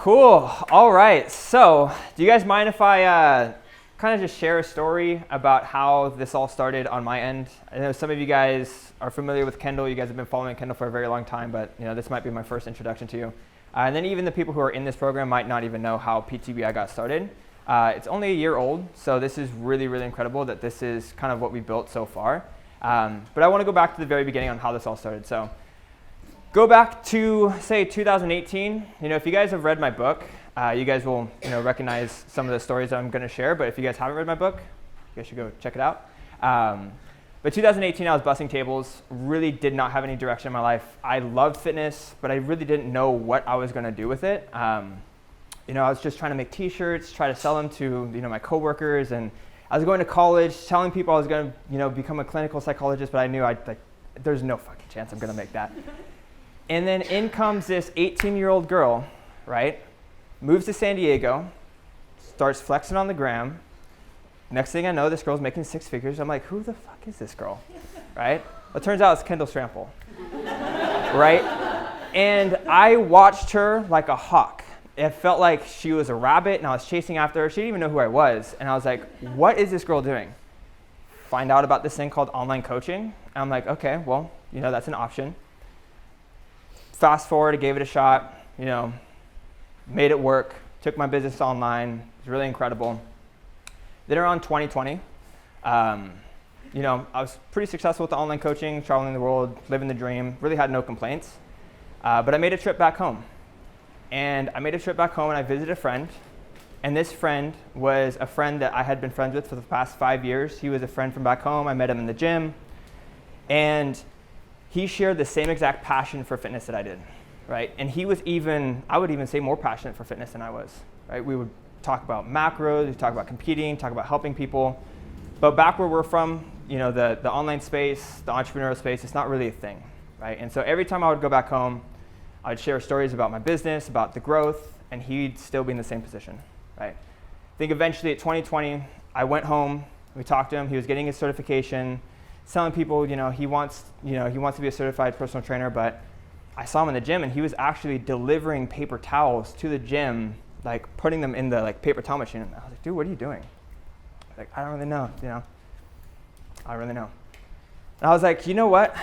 Cool. All right. So, do you guys mind if I kind of just share a story about how this all started on my end? I know some of you guys are familiar with Kendall. You guys have been following Kendall for a very long time, but this might be my first introduction to you. And then even the people who are in this program might not even know how PTBI got started. It's only a year old, so this is really, really incredible that this is kind of what we built so far. But I want to go back to the very beginning on how this all started. So, go back to, say, 2018. If you guys have read my book, you guys will recognize some of the stories that I'm going to share. But if you guys haven't read my book, you guys should go check it out. But 2018, I was bussing tables, really did not have any direction in my life. I loved fitness, but I really didn't know what I was going to do with it. I was just trying to make t-shirts, try to sell them to my coworkers, and I was going to college, telling people I was going to become a clinical psychologist, but I knew there's no fucking chance I'm going to make that. And then in comes this 18-year-old girl, right? Moves to San Diego, starts flexing on the gram. Next thing I know, this girl's making 6 figures. I'm like, who the fuck is this girl, right? Well, it turns out it's Kendall Strample, right? And I watched her like a hawk. It felt like she was a rabbit, and I was chasing after her. She didn't even know who I was. And I was like, what is this girl doing? Find out about this thing called online coaching. And I'm like, okay, well, that's an option. Fast forward, I gave it a shot, made it work, took my business online. It was really incredible. Then around 2020, I was pretty successful with the online coaching, traveling the world, living the dream, really had no complaints. But I made a trip back home. And I visited a friend. And this friend was a friend that I had been friends with for the past 5 years. He was a friend from back home. I met him in the gym. And he shared the same exact passion for fitness that I did, right? And he was I would even say more passionate for fitness than I was, right? We would talk about macros, we'd talk about competing, talk about helping people. But back where we're from, the online space, the entrepreneurial space, it's not really a thing, right? And so every time I would go back home, I'd share stories about my business, about the growth, and he'd still be in the same position, right? I think eventually at 2020, I went home, we talked to him, he was getting his certification, telling people, he wants to be a certified personal trainer, but I saw him in the gym and he was actually delivering paper towels to the gym, like putting them in the paper towel machine. And I was like, dude, what are you doing? I don't really know, I don't really know. And I was like, you know what?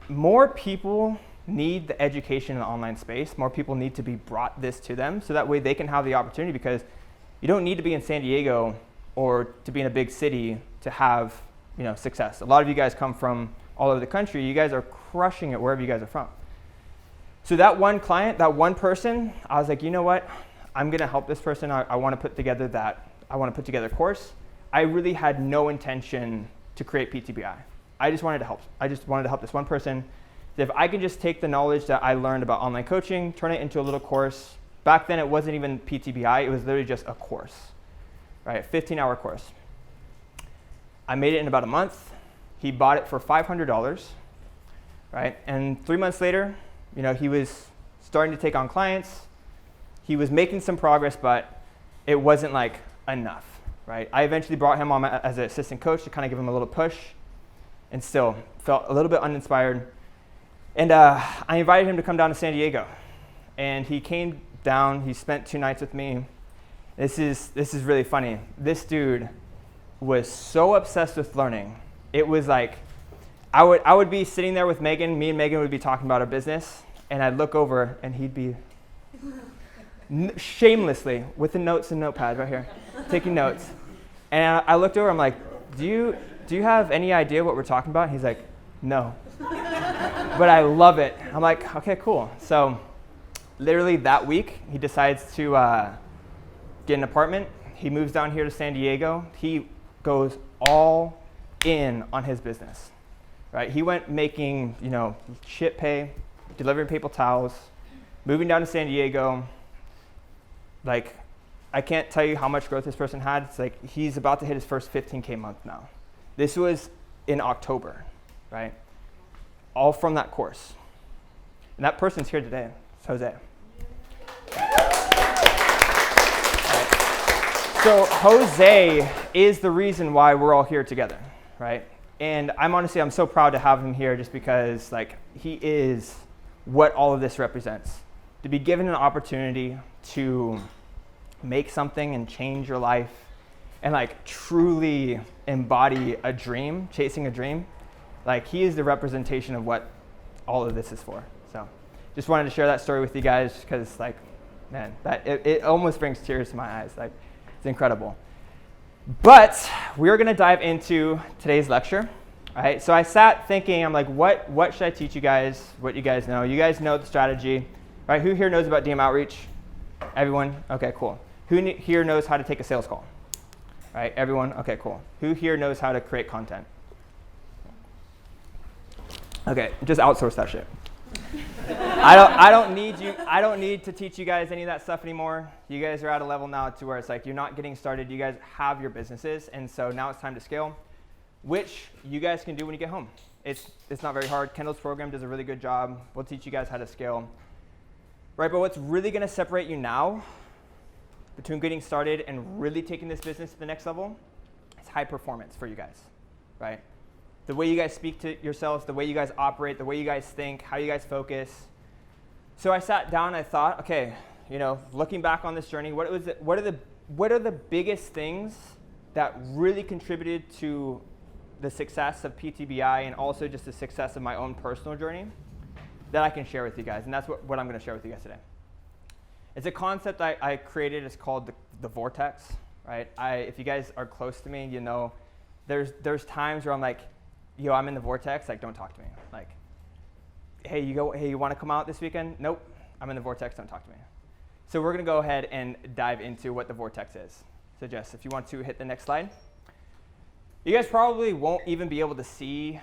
More people need the education in the online space. More people need to be brought this to them so that way they can have the opportunity, because you don't need to be in San Diego or to be in a big city to have success. A lot of you guys come from all over the country. You guys are crushing it wherever you guys are from. So that one client, that one person, I was like, you know what? I'm going to help this person. I want to put together a course. I really had no intention to create PTBI. I just wanted to help. I just wanted to help this one person. If I can just take the knowledge that I learned about online coaching, turn it into a little course. Back then, it wasn't even PTBI. It was literally just a course, right? 15-hour course. I made it in about a month. He bought it for $500, right? And 3 months later, he was starting to take on clients. He was making some progress, but it wasn't enough, right? I eventually brought him on as an assistant coach to kind of give him a little push, and still felt a little bit uninspired. And I invited him to come down to San Diego, and he came down. He spent 2 nights with me. This is really funny. This dude was so obsessed with learning. It was like I would be sitting there with Megan. Me and Megan would be talking about our business, and I'd look over, and he'd be shamelessly with the notes and notepad right here, taking notes. And I looked over. I'm like, do you have any idea what we're talking about? And he's like, no. But I love it. I'm like, okay, cool. So literally that week, he decides to get an apartment. He moves down here to San Diego. He goes all in on his business, right? He went making, shit pay, delivering paper towels, moving down to San Diego. I can't tell you how much growth this person had. It's like he's about to hit his first 15K month now. This was in October, right? All from that course. And that person's here today. It's Jose. So Jose is the reason why we're all here together, right? And I'm so proud to have him here just because he is what all of this represents. to be given an opportunity to make something and change your life and like truly embody a dream, chasing a dream, like he is the representation of what all of this is for. So just wanted to share that story with you guys because like, man, it almost brings tears to my eyes. Like it's incredible. But we're going to dive into today's lecture. All right, so I sat thinking, I'm like, what should I teach you guys? What you guys know? You guys know the strategy, right? Who here knows about DM outreach? Everyone? Okay, cool. Who here knows how to take a sales call? All right, everyone? Okay, cool. Who here knows how to create content? Okay, just outsource that shit. I don't need to teach you guys any of that stuff anymore. You guys are at a level now to where it's like you're not getting started. You guys have your businesses, and so now it's time to scale, which you guys can do when you get home. It's not very hard. Kendall's program does a really good job. We'll teach you guys how to scale. Right, but what's really going to separate you now between getting started and really taking this business to the next level is high performance for you guys, right? The way you guys speak to yourselves, the way you guys operate, the way you guys think, how you guys focus. So I sat down and I thought, okay, looking back on this journey, what are the biggest things that really contributed to the success of PTBI and also just the success of my own personal journey that I can share with you guys? And that's what I'm going to share with you guys today. It's a concept I created. It's called the Vortex, right? If you guys are close to me, there's times where I'm like, I'm in the vortex, like, don't talk to me. Like, hey, you want to come out this weekend? Nope, I'm in the vortex, don't talk to me. So we're going to go ahead and dive into what the vortex is. So Jess, if you want to hit the next slide. You guys probably won't even be able to see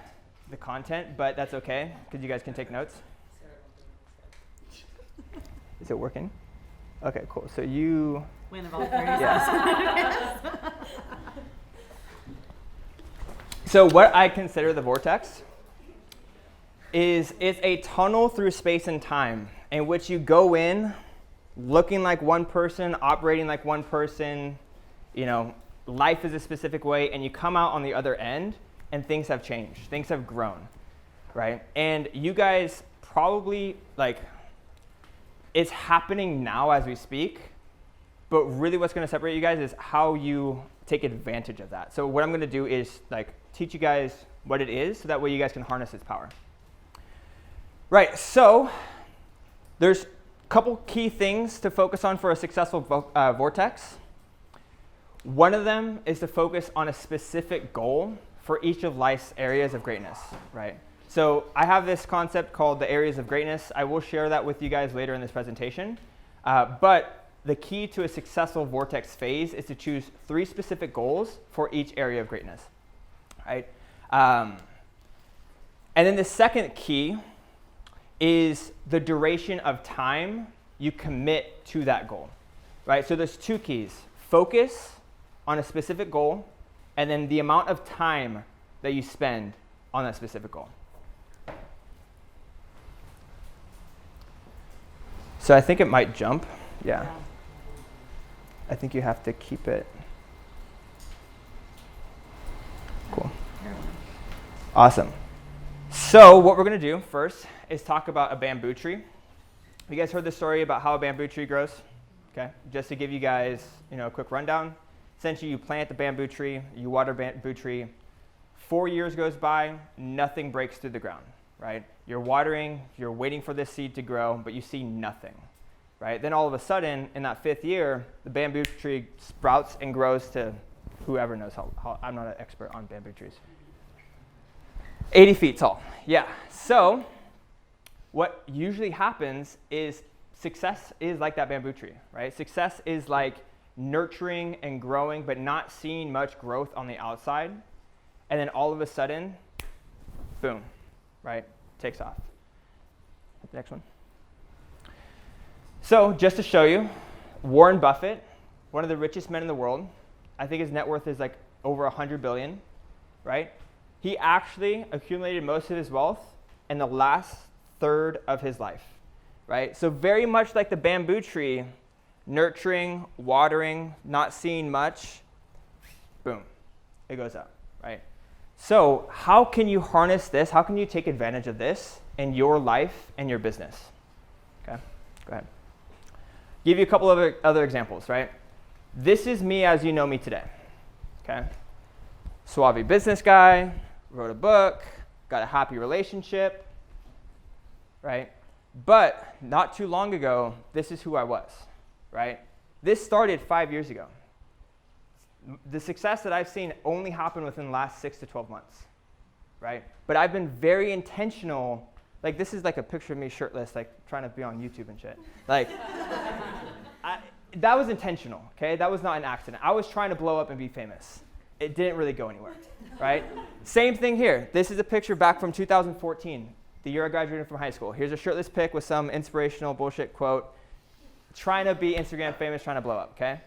the content, but that's okay, because you guys can take notes. Is it working? Okay, cool. So you... Win of all 30 yes. So what I consider the vortex is it's a tunnel through space and time in which you go in looking like one person, operating like one person, life is a specific way, and you come out on the other end and things have changed. Things have grown, right? And you guys probably, it's happening now as we speak, but really what's going to separate you guys is how you take advantage of that. So what I'm going to do is teach you guys what it is so that way you guys can harness its power. Right, so there's a couple key things to focus on for a successful vortex. One of them is to focus on a specific goal for each of life's areas of greatness, right? So I have this concept called the areas of greatness. I will share that with you guys later in this presentation. But the key to a successful vortex phase is to choose 3 specific goals for each area of greatness, right? And then the second key is the duration of time you commit to that goal, right? So there's 2 keys: focus on a specific goal, and then the amount of time that you spend on that specific goal. So I think it might jump. Yeah. I think you have to keep it. Cool. Awesome. So what we're going to do first is talk about a bamboo tree. You guys heard the story about how a bamboo tree grows? Okay. Just to give you guys, a quick rundown. Essentially, you plant the bamboo tree, you water bamboo tree. 4 years goes by, nothing breaks through the ground, right? You're watering, you're waiting for this seed to grow, but you see nothing, right? Then all of a sudden, in that 5th year, the bamboo tree sprouts and grows to whoever knows how I'm not an expert on bamboo trees. 80 feet tall, yeah. So what usually happens is success is like that bamboo tree, right? Success is like nurturing and growing, but not seeing much growth on the outside. And then all of a sudden, boom, right? Takes off. The next one. So just to show you, Warren Buffett, one of the richest men in the world, I think his net worth is like over 100 billion, right? He actually accumulated most of his wealth in the last third of his life, right? So very much like the bamboo tree, nurturing, watering, not seeing much, boom, it goes up, right? So how can you harness this? How can you take advantage of this in your life and your business? Okay. Go ahead. Give you a couple of other examples, right? This is me as you know me today, okay? Suave business guy, wrote a book, got a happy relationship, right? But not too long ago, this is who I was, right? This started 5 years ago. The success that I've seen only happened within the last 6 to 12 months, right? But I've been very intentional. Like, this is like a picture of me shirtless, like trying to be on YouTube and shit. Like, that was intentional, okay? That was not an accident. I was trying to blow up and be famous. It didn't really go anywhere, right? Same thing here. This is a picture back from 2014, the year I graduated from high school. Here's a shirtless pic with some inspirational bullshit quote. Trying to be Instagram famous, trying to blow up, okay?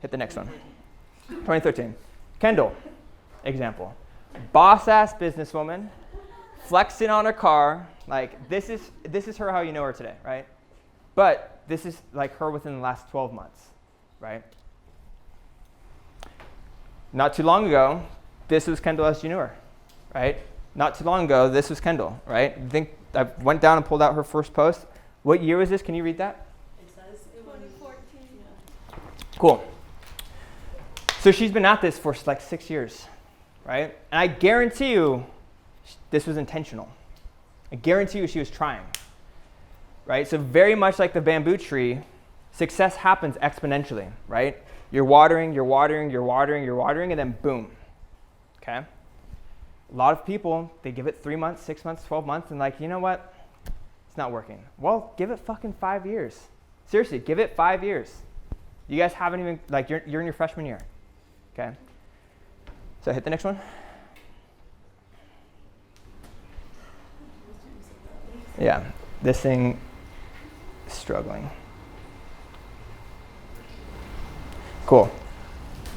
Hit the next one. 2013. Kendall, example. Boss-ass businesswoman, flexing on her car. Like, this is her how you know her today, right? But this is like her within the last 12 months, right? Not too long ago, this was Kendall as you knew her, right? Not too long ago, this was Kendall, right? I think I went down and pulled out her first post. What year was this? Can you read that? It says 2014. Yeah. Cool. So she's been at this for like 6 years, right? And I guarantee you this was intentional. I guarantee you she was trying, right? So very much like the bamboo tree, success happens exponentially, right? You're watering, you're watering, you're watering, you're watering, and then boom, okay? A lot of people, they give it 3 months, 6 months, 12 months, and like, you know what? It's not working. Well, give it fucking 5 years. Seriously, give it 5 years. You guys haven't even, like, you're in your freshman year, okay? So hit the next one. Yeah, this thing is struggling. Cool.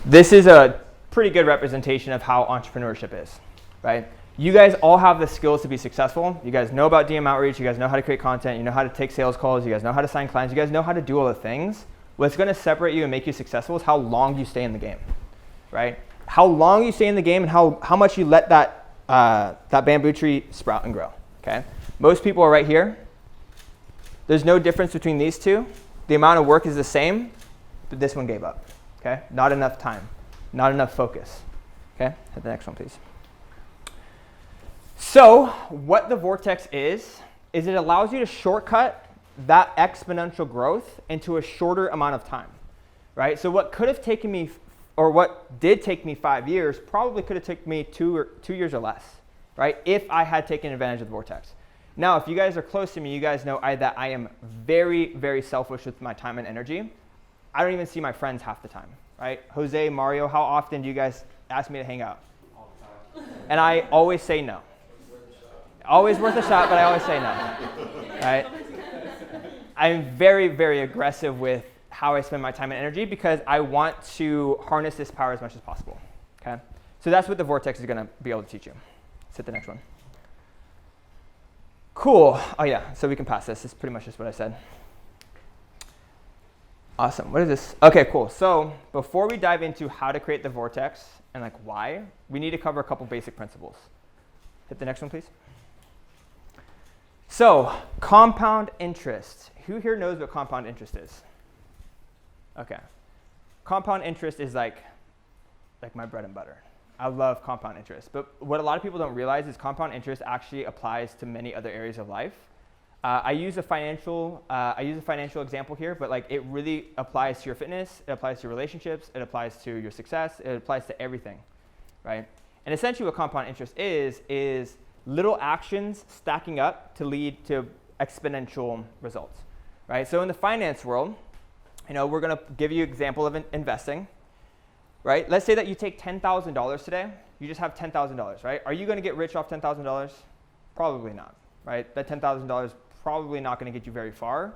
This is a pretty good representation of how entrepreneurship is, right? You guys all have the skills to be successful. You guys know about DM outreach. You guys know how to create content. You know how to take sales calls. You guys know how to sign clients. You guys know how to do all the things. What's going to separate you and make you successful is how long you stay in the game, right? How long you stay in the game and how much you let that bamboo tree sprout and grow, okay? Most people are right here. There's no difference between these two. The amount of work is the same, but this one gave up, okay? Not enough time, not enough focus, okay? Hit the next one, please. So what the Vortex is it allows you to shortcut that exponential growth into a shorter amount of time, right? So what could have taken me, or what did take me 5 years, probably could have taken me 2 years or less, right? If I had taken advantage of the Vortex. Now, if you guys are close to me, you guys know that I am very, very selfish with my time and energy. I don't even see my friends half the time, right? Jose, Mario, how often do you guys ask me to hang out? All the time. And I always say no. Always worth a shot, but I always say no, right? I'm very, very aggressive with how I spend my time and energy because I want to harness this power as much as possible, okay? So that's what the Vortex is gonna be able to teach you. Let's hit the next one. Cool. Oh yeah, so we can pass this. This is pretty much just what I said. Awesome. What is this? Okay, cool. So before we dive into how to create the Vortex and like why, we need to cover a couple basic principles. Hit the next one, please. So compound interest. Who here knows what compound interest is? Okay. Compound interest is like my bread and butter. I love compound interest. But what a lot of people don't realize is compound interest actually applies to many other areas of life. I use a financial example here, but like it really applies to your fitness, it applies to your relationships, it applies to your success, it applies to everything, right? And essentially what compound interest is little actions stacking up to lead to exponential results, right? So in the finance world, we're gonna give you an example of investing, right? Let's say that you take $10,000 today, you just have $10,000, right? Are you gonna get rich off $10,000? Probably not, right? That $10,000 probably not gonna get you very far.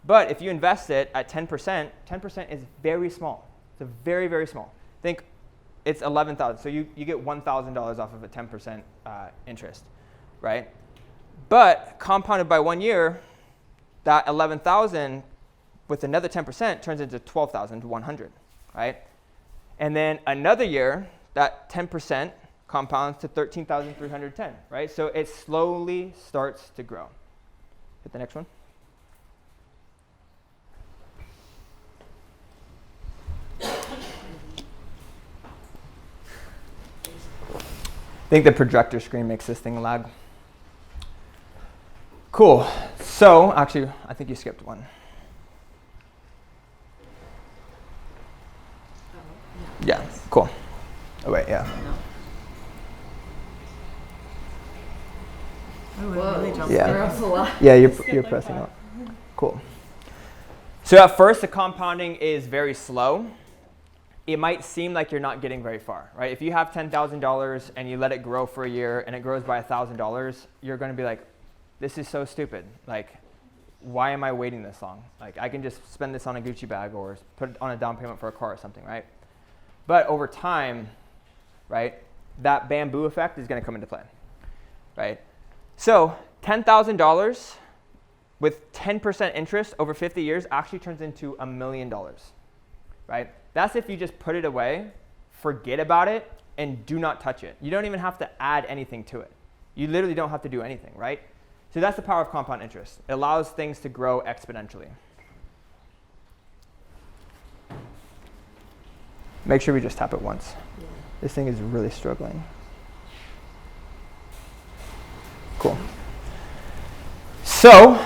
But if you invest it at 10%, 10% is very small. It's a very, very small. Think it's $11,000, so you get $1,000 off of a 10% interest, right? But compounded by 1 year, that 11,000 with another 10% turns into 12,100, right? And then another year, that 10% compounds to 13,310, right? So it slowly starts to grow, Hit the next one. I think the projector screen makes this thing lag. Cool. So, actually, I think you skipped one. Yeah, cool. Oh, wait, yeah. Oh, it really jumped Yeah. there. That was a lot. Yeah, you're pressing it. Cool. So at first, the compounding is very slow. It might seem like you're not getting very far, right? If you have $10,000 and you let it grow for a year and it grows by $1,000, you're going to be like, this is so stupid. Like, why am I waiting this long? Like, I can just spend this on a Gucci bag or put it on a down payment for a car or something, right? But over time, right, that bamboo effect is going to come into play, right? So $10,000 with 10% interest over 50 years actually turns into $1 million, right? That's if you just put it away, forget about it, and do not touch it. You don't even have to add anything to it. You literally don't have to do anything, right? So that's the power of compound interest. It allows things to grow exponentially. Make sure we just tap it once. Yeah. This thing is really struggling. Cool. So,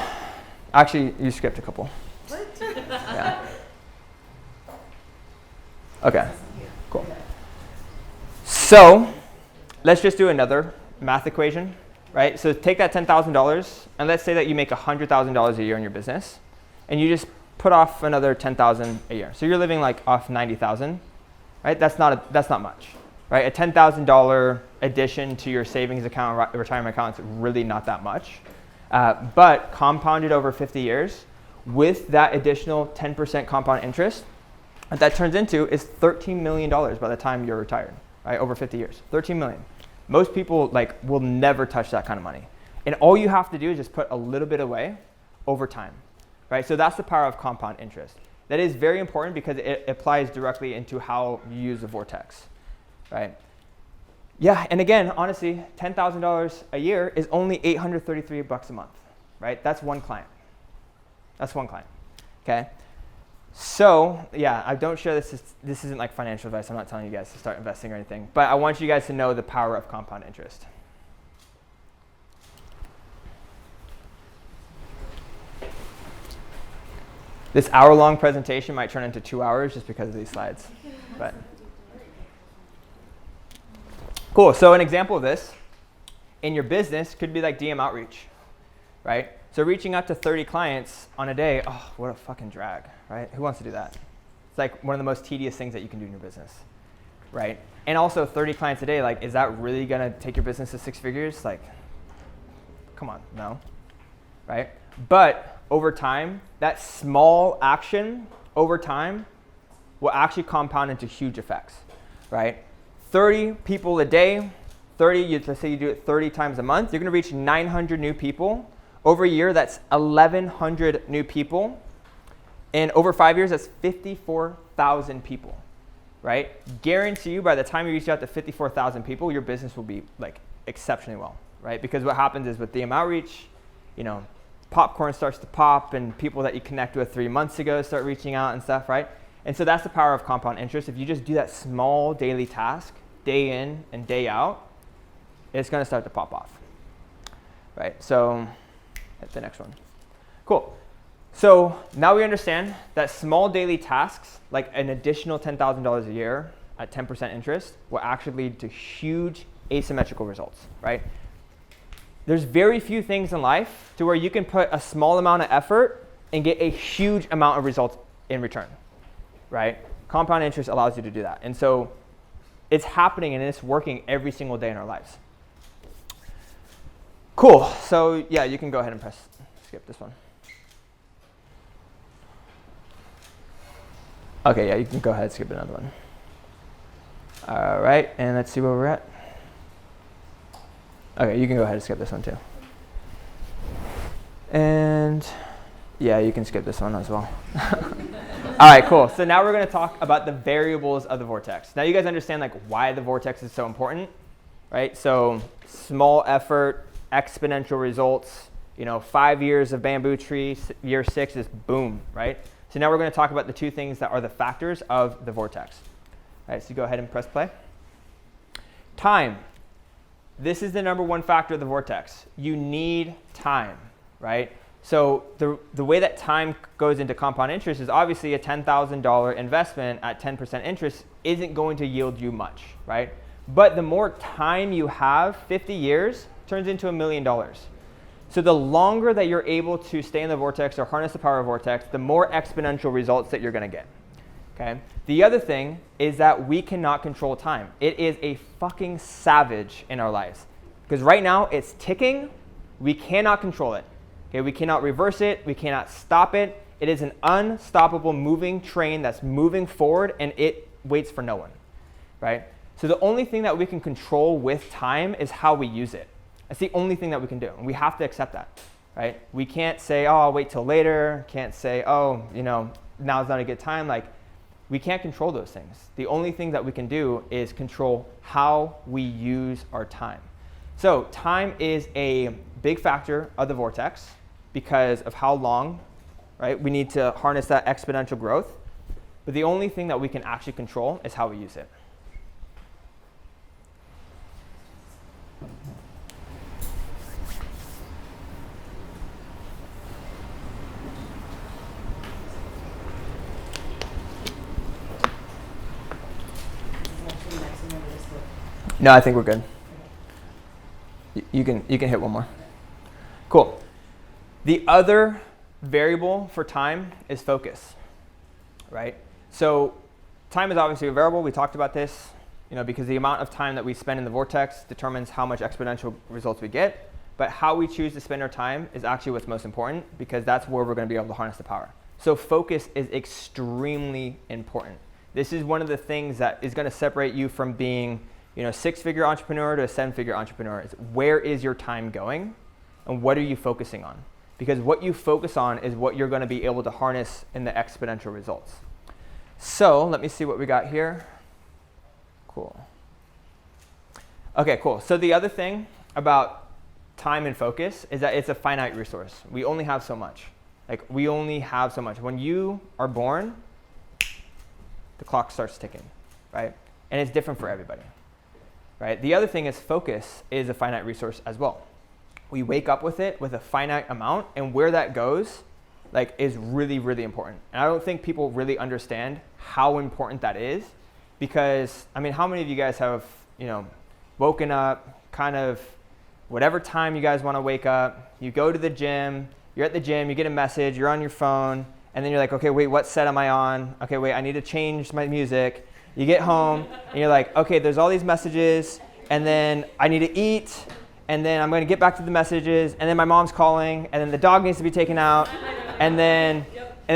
actually, you skipped a couple. What? Yeah. Okay, cool. So, let's just do another math equation, right? So take that $10,000, and let's say that you make $100,000 a year in your business, and you just put off another $10,000 a year. So you're living like off $90,000, right? That's not much, right? A $10,000 addition to your savings account, retirement account is really not that much, but compounded over 50 years with that additional 10% compound interest, what that turns into is $13 million by the time you're retired, right? Over 50 years, 13 million. Most people will never touch that kind of money. And all you have to do is just put a little bit away over time, right? So that's the power of compound interest. That is very important because it applies directly into how you use the Vortex, right? Yeah, and again, honestly, $10,000 a year is only $833 a month, right? That's one client. That's one client, okay? So yeah, I don't share this. This isn't like financial advice. I'm not telling you guys to start investing or anything. But I want you guys to know the power of compound interest. This hour-long presentation might turn into 2 hours just because of these slides. But cool. So an example of this in your business could be like DM outreach, right? So reaching out to 30 clients on a day, oh, what a fucking drag, right? Who wants to do that? It's like one of the most tedious things that you can do in your business, right? And also 30 clients a day, like, is that really gonna take your business to 6 figures? Like, come on, no, right? But over time, that small action over time will actually compound into huge effects, right? 30 people a day, let's say you do it 30 times a month, you're gonna reach 900 new people. Over a year, that's 1,100 new people. And over 5 years, that's 54,000 people, right? Guarantee you by the time you reach out to 54,000 people, your business will be like exceptionally well, right? Because what happens is with DM outreach, popcorn starts to pop and people that you connect with 3 months ago start reaching out and stuff, right? And so that's the power of compound interest. If you just do that small daily task, day in and day out, it's gonna start to pop off, right? So hit the next one. Cool. So now we understand that small daily tasks, like an additional $10,000 a year at 10% interest, will actually lead to huge asymmetrical results, right? There's very few things in life to where you can put a small amount of effort and get a huge amount of results in return, right? Compound interest allows you to do that. And so it's happening and it's working every single day in our lives. Cool. So yeah, you can go ahead and skip this one. Okay, yeah, you can go ahead and skip another one. All right, and let's see where we're at. Okay, you can go ahead and skip this one too. And yeah, you can skip this one as well. All right, cool. So now we're going to talk about the variables of the Vortex. Now you guys understand like why the Vortex is so important, right? So small effort, exponential results, 5 years of bamboo tree, year 6 is boom, right? So now we're going to talk about the 2 things that are the factors of the vortex. All right, so go ahead and press play. Time. This is the number 1 factor of the vortex. You need time, right? So the way that time goes into compound interest is obviously a $10,000 investment at 10% interest isn't going to yield you much, right? But the more time you have, 50 years turns into $1 million. So the longer that you're able to stay in the vortex or harness the power of vortex, the more exponential results that you're going to get. Okay? The other thing is that we cannot control time. It is a fucking savage in our lives. Because right now it's ticking. We cannot control it. Okay? We cannot reverse it. We cannot stop it. It is an unstoppable moving train that's moving forward, and it waits for no one. Right? So the only thing that we can control with time is how we use it. That's the only thing that we can do. And we have to accept that. Right? We can't say, oh, I'll wait till later. Can't say, oh, now's not a good time. Like, we can't control those things. The only thing that we can do is control how we use our time. So time is a big factor of the vortex because of how long, right? We need to harness that exponential growth. But the only thing that we can actually control is how we use it. No, I think we're good. You can hit one more. Cool. The other variable for time is focus, right? So time is obviously a variable. We talked about this, because the amount of time that we spend in the vortex determines how much exponential results we get. But how we choose to spend our time is actually what's most important because that's where we're going to be able to harness the power. So focus is extremely important. This is one of the things that is going to separate you from being 6-figure entrepreneur to a 7-figure entrepreneur. Is where is your time going and what are you focusing on? Because what you focus on is what you're going to be able to harness in the exponential results. So let me see what we got here. Cool. Okay, cool. So the other thing about time and focus is that it's a finite resource. We only have so much. We only have so much. When you are born, the clock starts ticking, right? And it's different for everybody. Right? The other thing is focus is a finite resource as well. We wake up with it with a finite amount, and where that goes is really, really important. And I don't think people really understand how important that is because, how many of you guys have, woken up kind of whatever time you guys want to wake up, you go to the gym, you're at the gym, you get a message, you're on your phone, and then you're like, okay, wait, what set am I on? Okay, wait, I need to change my music. You get home, and you're like, okay, there's all these messages, and then I need to eat, and then I'm going to get back to the messages, and then my mom's calling, and then the dog needs to be taken out, and then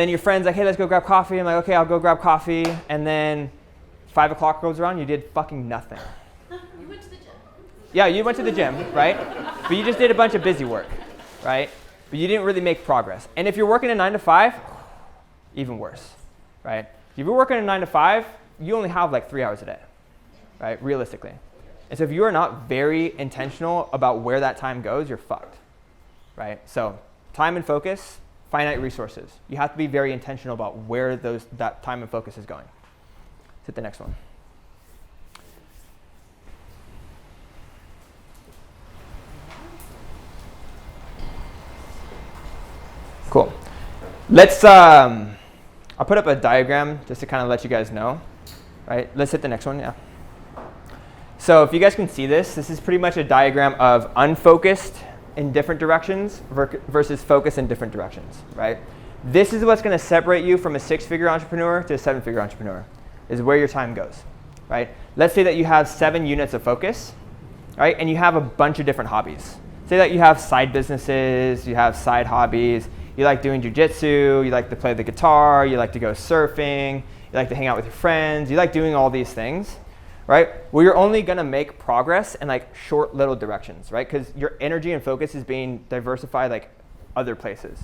your friend's like, hey, let's go grab coffee. I'm like, okay, I'll go grab coffee, and then 5 o'clock rolls around, you did fucking nothing. You went to the gym. Yeah, you went to the gym, right? But you just did a bunch of busy work, right? But you didn't really make progress. And if you're working a 9 to 5, even worse, right? If you're working a 9 to 5, you only have 3 hours a day, right, realistically. And so if you are not very intentional about where that time goes, you're fucked, right? So time and focus, finite resources. You have to be very intentional about where that time and focus is going. Let's hit the next one. Cool. Let's, I'll put up a diagram just to kind of let you guys know. Right, let's hit the next one, yeah. So if you guys can see this is pretty much a diagram of unfocused in different directions versus focus in different directions, right? This is what's going to separate you from a 6-figure entrepreneur to a 7-figure entrepreneur, is where your time goes, right? Let's say that you have 7 units of focus, right? And you have a bunch of different hobbies. Say that you have side businesses, you have side hobbies, you like doing jujitsu, you like to play the guitar, you like to go surfing, you like to hang out with your friends, you like doing all these things, right? Well, you're only going to make progress in short little directions, right? Because your energy and focus is being diversified other places,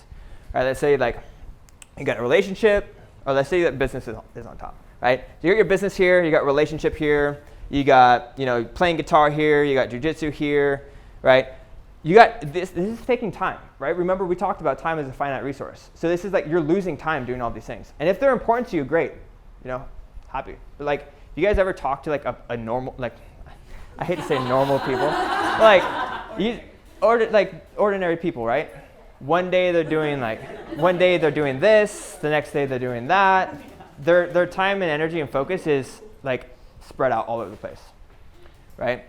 right? Let's say you got a relationship, or let's say that business is on top, right? So you got your business here, you got relationship here, you got playing guitar here, you got jujitsu here, right? you got this is taking time, right? Remember, we talked about time as a finite resource. So this is like you're losing time doing all these things. And if they're important to you, great, happy. But like, you guys ever talk to like a normal, like, I hate to say normal people, like ordinary people, right? One day they're doing this, the next day they're doing that. Their time and energy and focus is like spread out all over the place, right?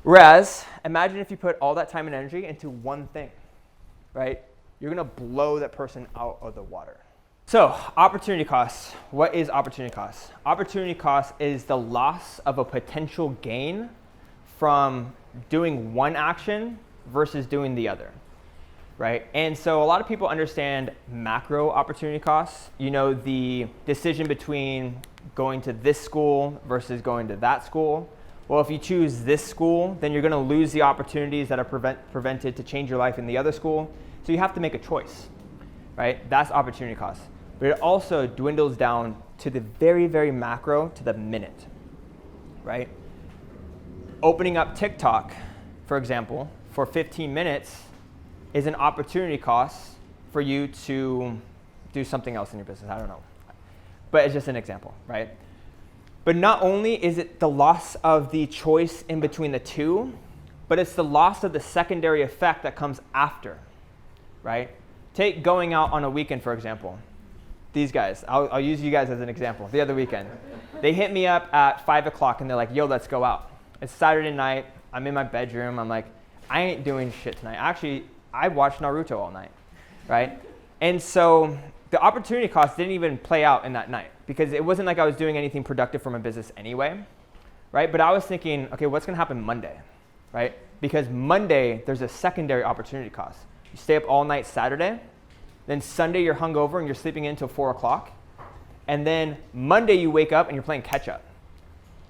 Whereas, imagine if you put all that time and energy into one thing, right? You're gonna blow that person out of the water. So, opportunity costs. What is opportunity costs? Opportunity cost is the loss of a potential gain from doing one action versus doing the other, right? And so a lot of people understand macro opportunity costs. The decision between going to this school versus going to that school. Well, if you choose this school, then you're going to lose the opportunities that are prevented to change your life in the other school. So you have to make a choice, right? That's opportunity cost. But it also dwindles down to the very, very macro, to the minute, right? Opening up TikTok, for example, for 15 minutes is an opportunity cost for you to do something else in your business. I don't know. But it's just an example, right? But not only is it the loss of the choice in between the two, but it's the loss of the secondary effect that comes after, right? Take going out on a weekend, for example. These guys, I'll use you guys as an example. The other weekend, they hit me up at 5 o'clock and they're like, yo, let's go out. It's Saturday night. I'm in my bedroom. I'm like, I ain't doing shit tonight. Actually, I watched Naruto all night, right? And so the opportunity cost didn't even play out in that night because it wasn't like I was doing anything productive for my business anyway, right? But I was thinking, okay, what's gonna happen Monday, right? Because Monday, there's a secondary opportunity cost. You stay up all night Saturday, then Sunday you're hungover and you're sleeping in until 4 o'clock, and then Monday you wake up and you're playing catch up,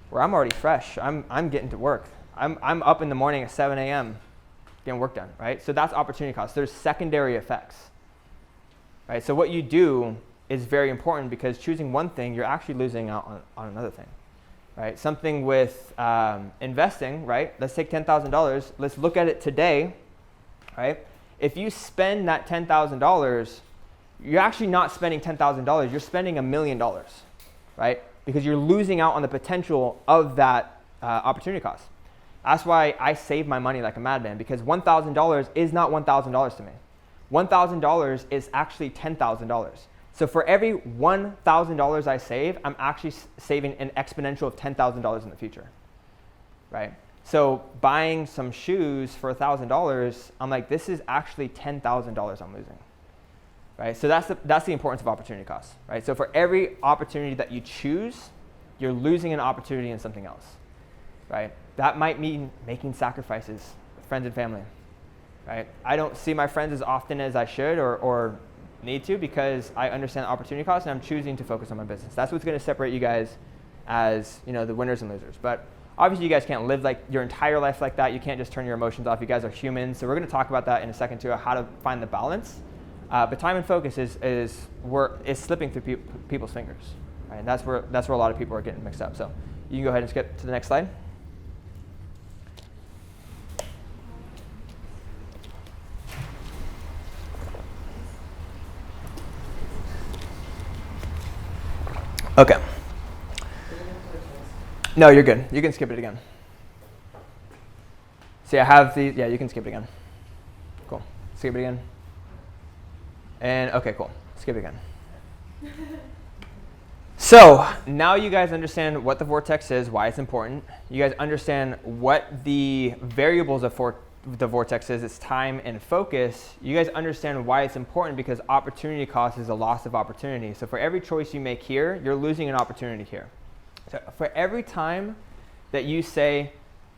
where I'm already fresh. I'm getting to work. I'm up in the morning at 7 a.m. getting work done, right? So that's opportunity cost. There's secondary effects, right? So what you do is very important because choosing one thing, you're actually losing out on another thing, right? Something with investing, right? Let's take $10,000. Let's look at it today, right? If you spend that $10,000, you're actually not spending $10,000. You're spending $1 million, right? Because you're losing out on the potential of that opportunity cost. That's why I save my money like a madman, because $1,000 is not $1,000 to me. $1,000 is actually $10,000. So for every $1,000 I save, I'm actually saving an exponential of $10,000 in the future, right? So buying some shoes for $1,000, I'm like, this is actually $10,000 I'm losing, right? So that's the importance of opportunity cost, right? So for every opportunity that you choose, you're losing an opportunity in something else, right? That might mean making sacrifices with friends and family, right? I don't see my friends as often as I should or need to because I understand the opportunity cost and I'm choosing to focus on my business. That's what's going to separate you guys as, the winners and losers. But obviously you guys can't live like your entire life like that. You can't just turn your emotions off. You guys are humans. So we're going to talk about that in a second too, how to find the balance. But time and focus is slipping through people's fingers, right? And that's where a lot of people are getting mixed up. So you can go ahead and skip to the next slide. Okay. No, you're good. You can skip it again. See, I have these. Yeah, you can skip it again. Cool. Skip it again. And okay, cool. Skip it again. So now you guys understand what the vortex is, why it's important. You guys understand what the variables of the vortex is. It's time and focus. You guys understand why it's important because opportunity cost is a loss of opportunity. So for every choice you make here, you're losing an opportunity here. So for every time that you say,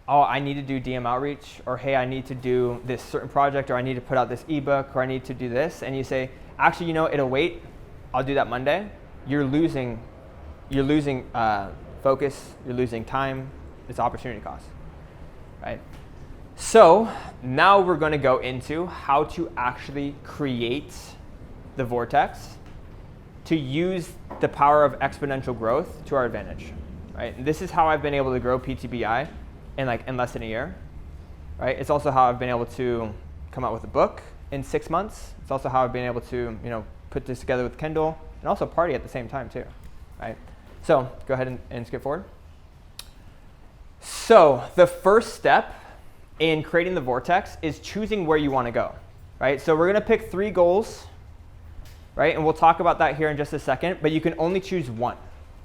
oh, I need to do DM outreach, or hey, I need to do this certain project, or I need to put out this ebook, or I need to do this, and you say, actually, it'll wait, I'll do that Monday, you're losing focus, you're losing time, it's opportunity cost, right? So now we're going to go into how to actually create the vortex to use the power of exponential growth to our advantage, right? And this is how I've been able to grow PTBI in less than a year, right? It's also how I've been able to come out with a book in 6 months. It's also how I've been able to, put this together with Kendall and also party at the same time too, right? So go ahead and skip forward. So the first step in creating the vortex is choosing where you want to go, right? So we're going to pick 3 goals, right? And we'll talk about that here in just a second, but you can only choose one,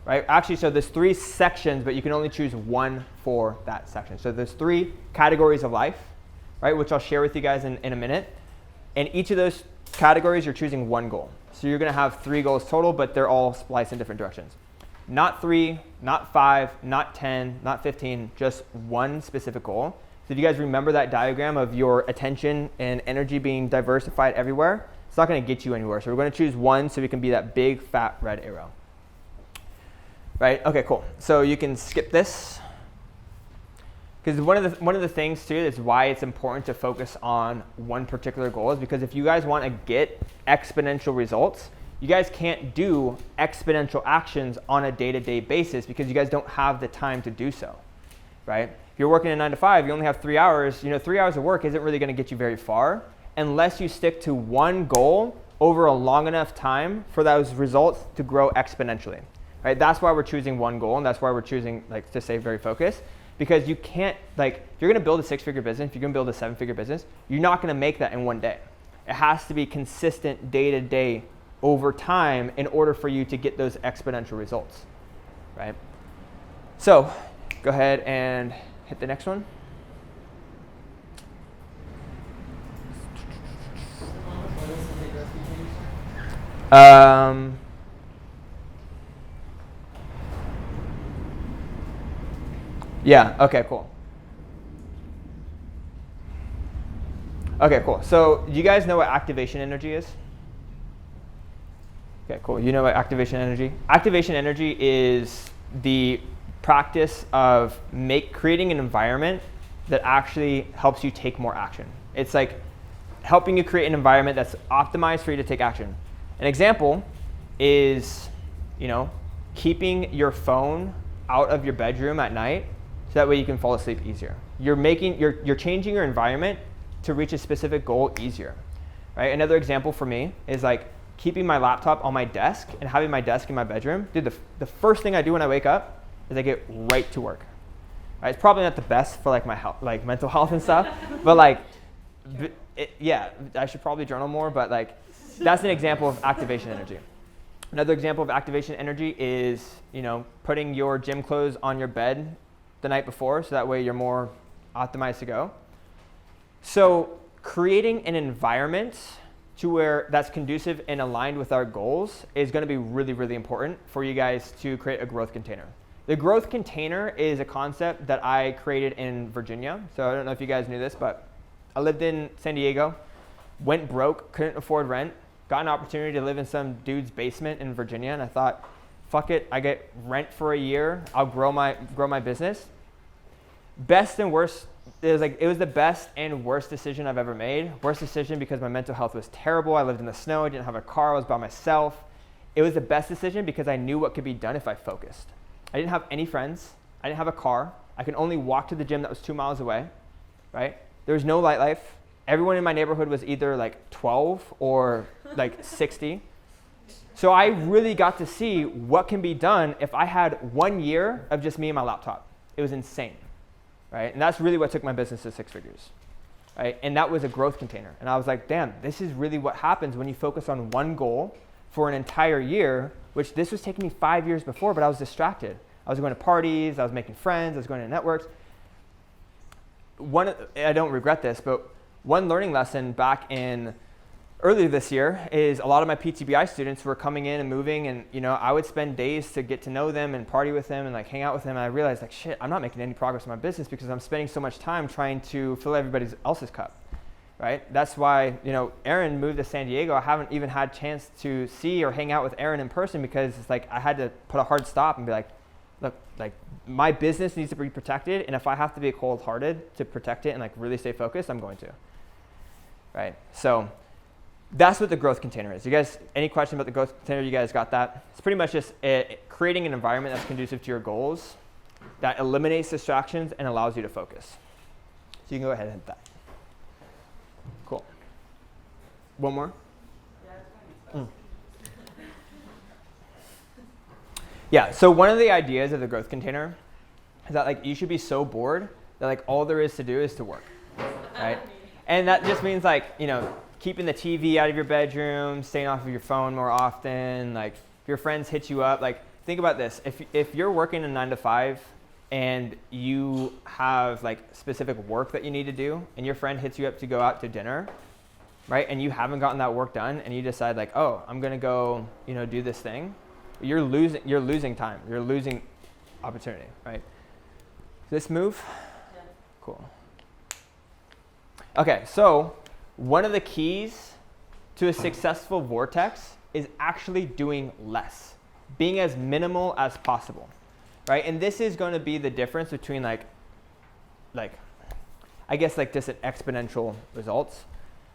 right? Actually, so there's 3 sections, but you can only choose one for that section. So there's 3 categories of life, right? Which I'll share with you guys in a minute. And each of those categories, you're choosing one goal. So you're going to have 3 goals total, but they're all spliced in different directions. Not 3, not 5, not 10, not 15, just one specific goal. So if you guys remember that diagram of your attention and energy being diversified everywhere, it's not going to get you anywhere. So we're going to choose one so we can be that big, fat, red arrow. Right? Okay, cool. So you can skip this. Because one of the things, too, is why it's important to focus on one particular goal is because if you guys want to get exponential results, you guys can't do exponential actions on a day-to-day basis because you guys don't have the time to do so, right? If you're working a 9 to 5, you only have 3 hours. 3 hours of work isn't really going to get you very far unless you stick to one goal over a long enough time for those results to grow exponentially, right? That's why we're choosing one goal, and that's why we're choosing to stay very focused. Because you can't, if you're going to build a 6-figure business, if you're going to build a 7-figure business, you're not going to make that in one day. It has to be consistent day-to-day over time in order for you to get those exponential results, right? So go ahead and hit the next one. Yeah, okay, cool. Okay, cool. So do you guys know what activation energy is? Okay, cool. You know what activation energy? Activation energy is the practice of creating an environment that actually helps you take more action. It's like helping you create an environment that's optimized for you to take action. An example is, keeping your phone out of your bedroom at night so that way you can fall asleep easier. You're changing your environment to reach a specific goal easier, right? Another example for me is keeping my laptop on my desk and having my desk in my bedroom. Dude, the first thing I do when I wake up is I get right to work. Right? It's probably not the best for my health, mental health and stuff, but yeah, I should probably journal more, but that's an example of activation energy. Another example of activation energy is, putting your gym clothes on your bed the night before so that way you're more optimized to go. So creating an environment to where that's conducive and aligned with our goals is going to be really, really important for you guys to create a growth container. The growth container is a concept that I created in Virginia. So I don't know if you guys knew this, but I lived in San Diego, went broke, couldn't afford rent, got an opportunity to live in some dude's basement in Virginia, and I thought, fuck it, I get rent for a year, I'll grow my business. Best and worst, it was the best and worst decision I've ever made. Worst decision because my mental health was terrible. I lived in the snow, I didn't have a car, I was by myself. It was the best decision because I knew what could be done if I focused. I didn't have any friends, I didn't have a car, I could only walk to the gym that was 2 miles away, right? There was no nightlife. Everyone in my neighborhood was either 12 or 60. So I really got to see what can be done if I had 1 year of just me and my laptop. It was insane, right? And that's really what took my business to 6 figures, right? And that was a growth container. And I was like, damn, this is really what happens when you focus on one goal for an entire year, which this was taking me 5 years before, but I was distracted. I was going to parties, I was making friends, I was going to networks. I don't regret this, but one learning lesson back in earlier this year is a lot of my PTBI students were coming in and moving, and I would spend days to get to know them and party with them and hang out with them. And I realized shit, I'm not making any progress in my business because I'm spending so much time trying to fill everybody else's cup, right? That's why Aaron moved to San Diego. I haven't even had a chance to see or hang out with Aaron in person because it's I had to put a hard stop and be look, my business needs to be protected, and if I have to be cold-hearted to protect it and really stay focused, I'm going to, right? So that's what the growth container is. You guys, any question about the growth container? You guys got that? It's pretty much just creating an environment that's conducive to your goals, that eliminates distractions and allows you to focus. So you can go ahead and hit that. Cool. One more? Yeah, so one of the ideas of the growth container is that like you should be so bored that like all there is to do is to work, right? And that just means like, you know, keeping the TV out of your bedroom, staying off of your phone more often, like if your friends hit you up, like think about this. If you're working a 9 to 5 and you have like specific work that you need to do and your friend hits you up to go out to dinner, right? And you haven't gotten that work done and you decide like, oh, I'm gonna go, you know, do this thing. You're losing time. You're losing opportunity, right? This move? Yeah. Cool. Okay, so one of the keys to a successful vortex is actually doing less, being as minimal as possible, right? And this is going to be the difference between like I guess like just an exponential results,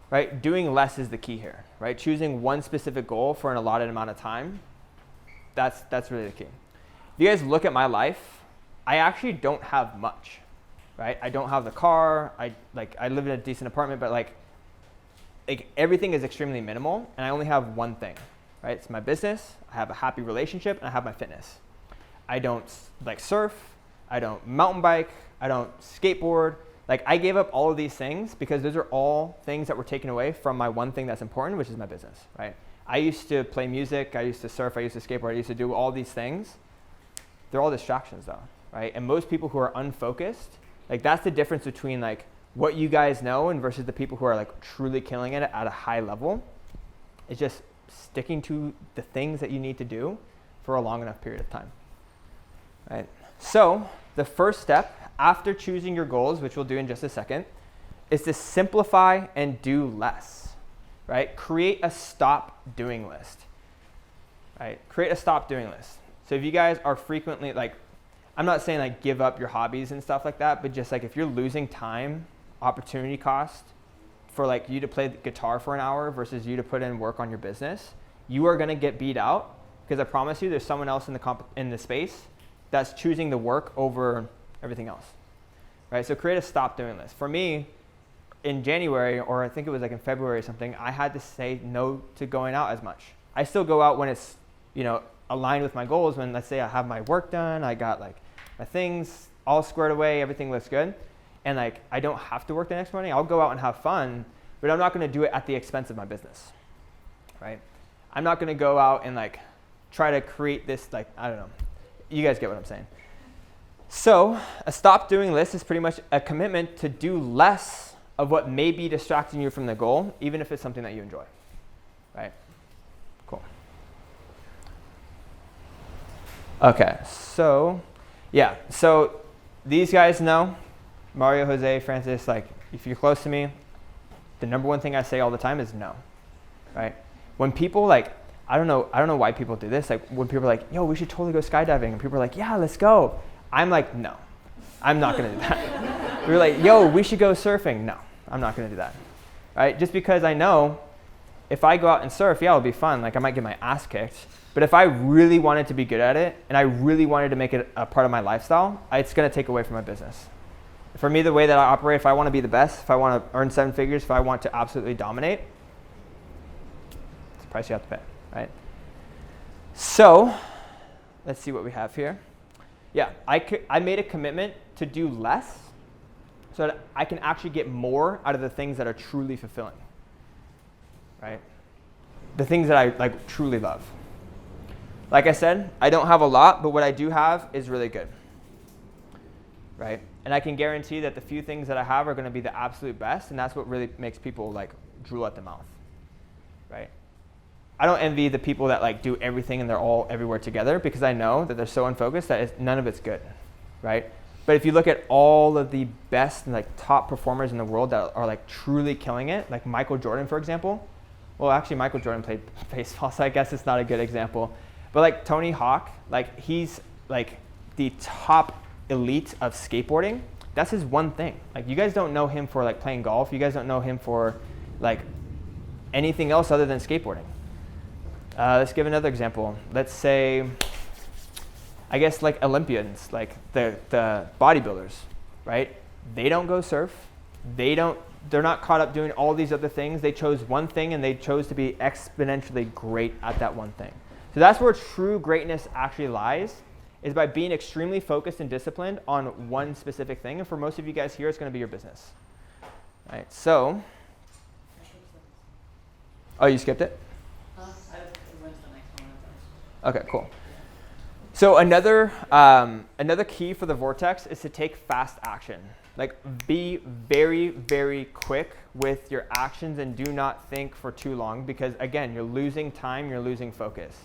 right? Doing less is the key here, right? Choosing one specific goal for an allotted amount of time. That's really the key. If you guys look at my life, I actually don't have much, right? I don't have the car. I live in a decent apartment, but like everything is extremely minimal, and I only have one thing, right? It's my business. I have a happy relationship, and I have my fitness. I don't like surf. I don't mountain bike. I don't skateboard. Like I gave up all of these things because those are all things that were taken away from my one thing that's important, which is my business, right? I used to play music, I used to surf, I used to skateboard, I used to do all these things. They're all distractions though, right? And most people who are unfocused, like that's the difference between like what you guys know and versus the people who are like truly killing it at a high level. It's just sticking to the things that you need to do for a long enough period of time, right? So the first step after choosing your goals, which we'll do in just a second, is to simplify and do less. Right? Create a stop doing list. Right? Create a stop doing list. So if you guys are frequently like, I'm not saying like give up your hobbies and stuff like that, but just like if you're losing time, opportunity cost for like you to play the guitar for an hour versus you to put in work on your business, you are going to get beat out because I promise you there's someone else in the space that's choosing the work over everything else. Right? So create a stop doing list. For me, in January, or I think it was like in February or something, I had to say no to going out as much. I still go out when it's, you know, aligned with my goals. When let's say I have my work done, I got like my things all squared away, everything looks good, and like I don't have to work the next morning. I'll go out and have fun, but I'm not going to do it at the expense of my business, right? I'm not going to go out and like try to create this like, I don't know. You guys get what I'm saying. So a stop doing list is pretty much a commitment to do less of what may be distracting you from the goal, even if it's something that you enjoy, right? Cool. Okay, so yeah, so these guys know, Mario, Jose, Francis, like if you're close to me, the number one thing I say all the time is no, right? When people like, I don't know why people do this, like when people are like, yo, we should totally go skydiving, and people are like, yeah, let's go. I'm like, no, I'm not gonna do that. We're like, yo, we should go surfing. No, I'm not going to do that, right? Just because I know if I go out and surf, yeah, it'll be fun. Like I might get my ass kicked. But if I really wanted to be good at it and I really wanted to make it a part of my lifestyle, it's going to take away from my business. For me, the way that I operate, if I want to be the best, if I want to earn 7 figures, if I want to absolutely dominate, it's the price you have to pay, right? So let's see what we have here. Yeah, I made a commitment to do less so that I can actually get more out of the things that are truly fulfilling, right? The things that I like truly love. Like I said, I don't have a lot, but what I do have is really good, right? And I can guarantee that the few things that I have are going to be the absolute best, and that's what really makes people like drool at the mouth, right? I don't envy the people that like do everything and they're all everywhere together because I know that they're so unfocused that none of it's good, right? But if you look at all of the best and like top performers in the world that are like truly killing it, like Michael Jordan, for example. Well, actually Michael Jordan played baseball, so I guess it's not a good example. But like Tony Hawk, like he's like the top elite of skateboarding. That's his one thing. Like you guys don't know him for like playing golf. You guys don't know him for like anything else other than skateboarding. Let's give another example. Let's say, I guess like Olympians, like the bodybuilders, right? They don't go surf. They're not caught up doing all these other things. They chose one thing and they chose to be exponentially great at that one thing. So that's where true greatness actually lies, is by being extremely focused and disciplined on one specific thing. And for most of you guys here, it's going to be your business. All right, so. Oh, you skipped it? I went to the next one. Okay, cool. So another key for the Vortex is to take fast action. Like, be very, very quick with your actions and do not think for too long, because again, you're losing time, you're losing focus.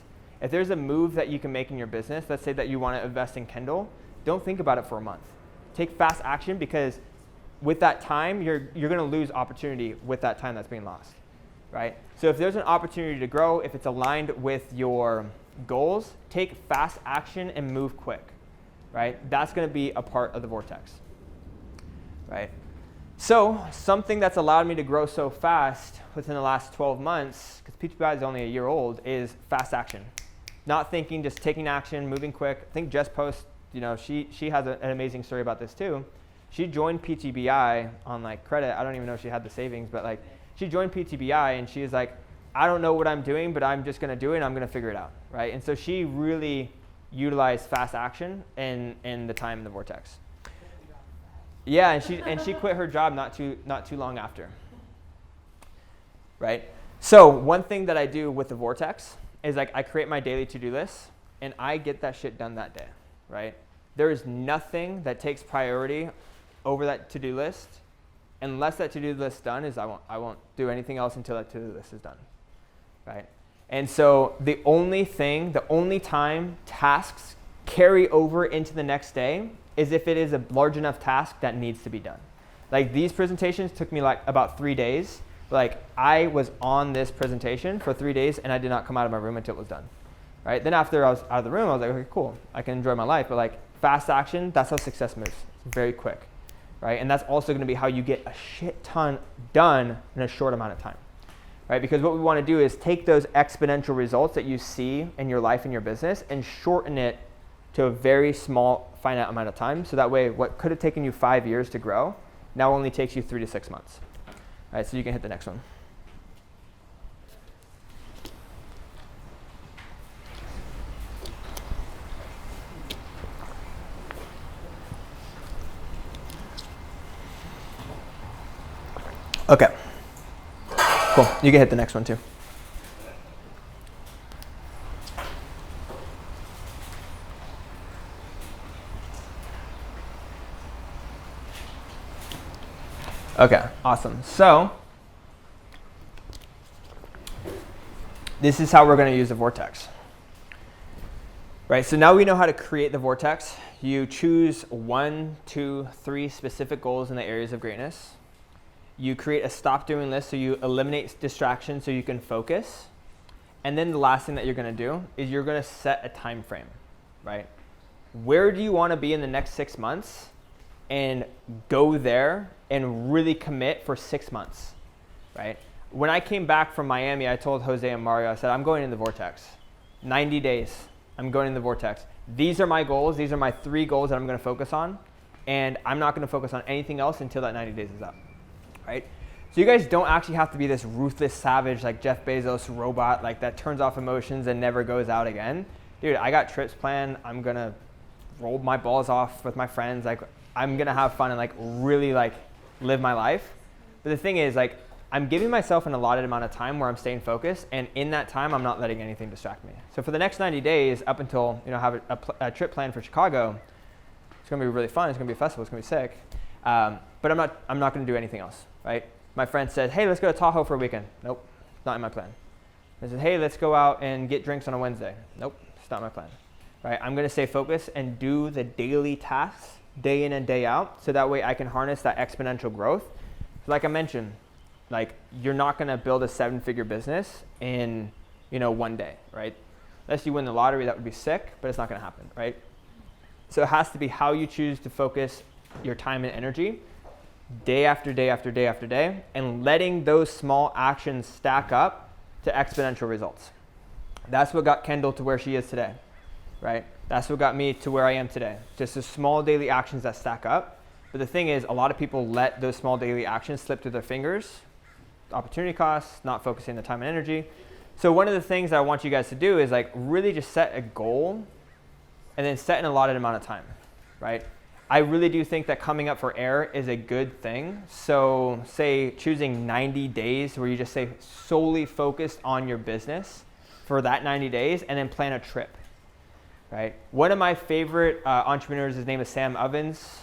If there's a move that you can make in your business, let's say that you want to invest in Kindle, don't think about it for a month. Take fast action, because with that time, you're going to lose opportunity with that time that's being lost, right? So if there's an opportunity to grow, if it's aligned with your goals, take fast action and move quick, right? That's going to be a part of the Vortex, right? So something that's allowed me to grow so fast within the last 12 months, because PTBI is only a year old, is fast action. Not thinking, just taking action, moving quick. I think Jess Post, she has an amazing story about this too. She joined PTBI on like credit. I don't even know if she had the savings, but like she joined PTBI and she was like, I don't know what I'm doing, but I'm just going to do it and I'm going to figure it out, right? And so she really utilized fast action in the time in the Vortex. Yeah, and she quit her job not too long after, right? So one thing that I do with the Vortex is like I create my daily to-do list and I get that shit done that day, right? There is nothing that takes priority over that to-do list unless that to-do list is done. I won't do anything else until that to-do list is done, right? And so the only time tasks carry over into the next day is if it is a large enough task that needs to be done. Like these presentations took me like about 3 days. Like I was on this presentation for 3 days and I did not come out of my room until it was done, right? Then after I was out of the room, I was like, okay, cool, I can enjoy my life. But like fast action, that's how success moves. It's very quick, right? And that's also gonna be how you get a shit ton done in a short amount of time, right? Because what we wanna do is take those exponential results that you see in your life and your business and shorten it to a very small, finite amount of time. So that way, what could have taken you 5 years to grow now only takes you 3 to 6 months. All right, so you can hit the next one. Okay, cool. You can hit the next one too. Okay, awesome. So this is how we're going to use the Vortex. Right, so now we know how to create the Vortex. You choose 1, 2, 3 specific goals in the areas of greatness. You create a stop doing list so you eliminate distractions so you can focus. And then the last thing that you're going to do is you're going to set a time frame, right? Where do you want to be in the next 6 months? And go there and really commit for 6 months, right? When I came back from Miami, I told Jose and Mario, I said, I'm going in the Vortex. 90 days, I'm going in the Vortex. These are my goals. These are my 3 goals that I'm going to focus on. And I'm not going to focus on anything else until that 90 days is up, right? So you guys don't actually have to be this ruthless savage like Jeff Bezos robot like that turns off emotions and never goes out again. Dude, I got trips planned. I'm going to roll my balls off with my friends. Like, I'm going to have fun and like really like live my life. But the thing is like I'm giving myself an allotted amount of time where I'm staying focused, and in that time I'm not letting anything distract me. So for the next 90 days up until I have a trip planned for Chicago, it's going to be really fun. It's going to be a festival. It's going to be sick. But I'm not going to do anything else, right? My friend said, hey, let's go to Tahoe for a weekend. Nope, not in my plan. I said, hey, let's go out and get drinks on a Wednesday. Nope, it's not my plan, right? I'm going to stay focused and do the daily tasks day in and day out, so that way I can harness that exponential growth. Like I mentioned, like you're not going to build a 7-figure business in 1 day, right? Unless you win the lottery, that would be sick, but it's not going to happen, right? So it has to be how you choose to focus your time and energy day after day after day after day, and letting those small actions stack up to exponential results. That's what got Kendall to where she is today, right? That's what got me to where I am today. Just the small daily actions that stack up. But the thing is, a lot of people let those small daily actions slip through their fingers. Opportunity costs, not focusing the time and energy. So one of the things that I want you guys to do is like really just set a goal and then set an allotted amount of time, right? I really do think that coming up for air is a good thing. So say choosing 90 days where you just say solely focused on your business for that 90 days and then plan a trip, right? One of my favorite entrepreneurs, his name is Sam Ovens.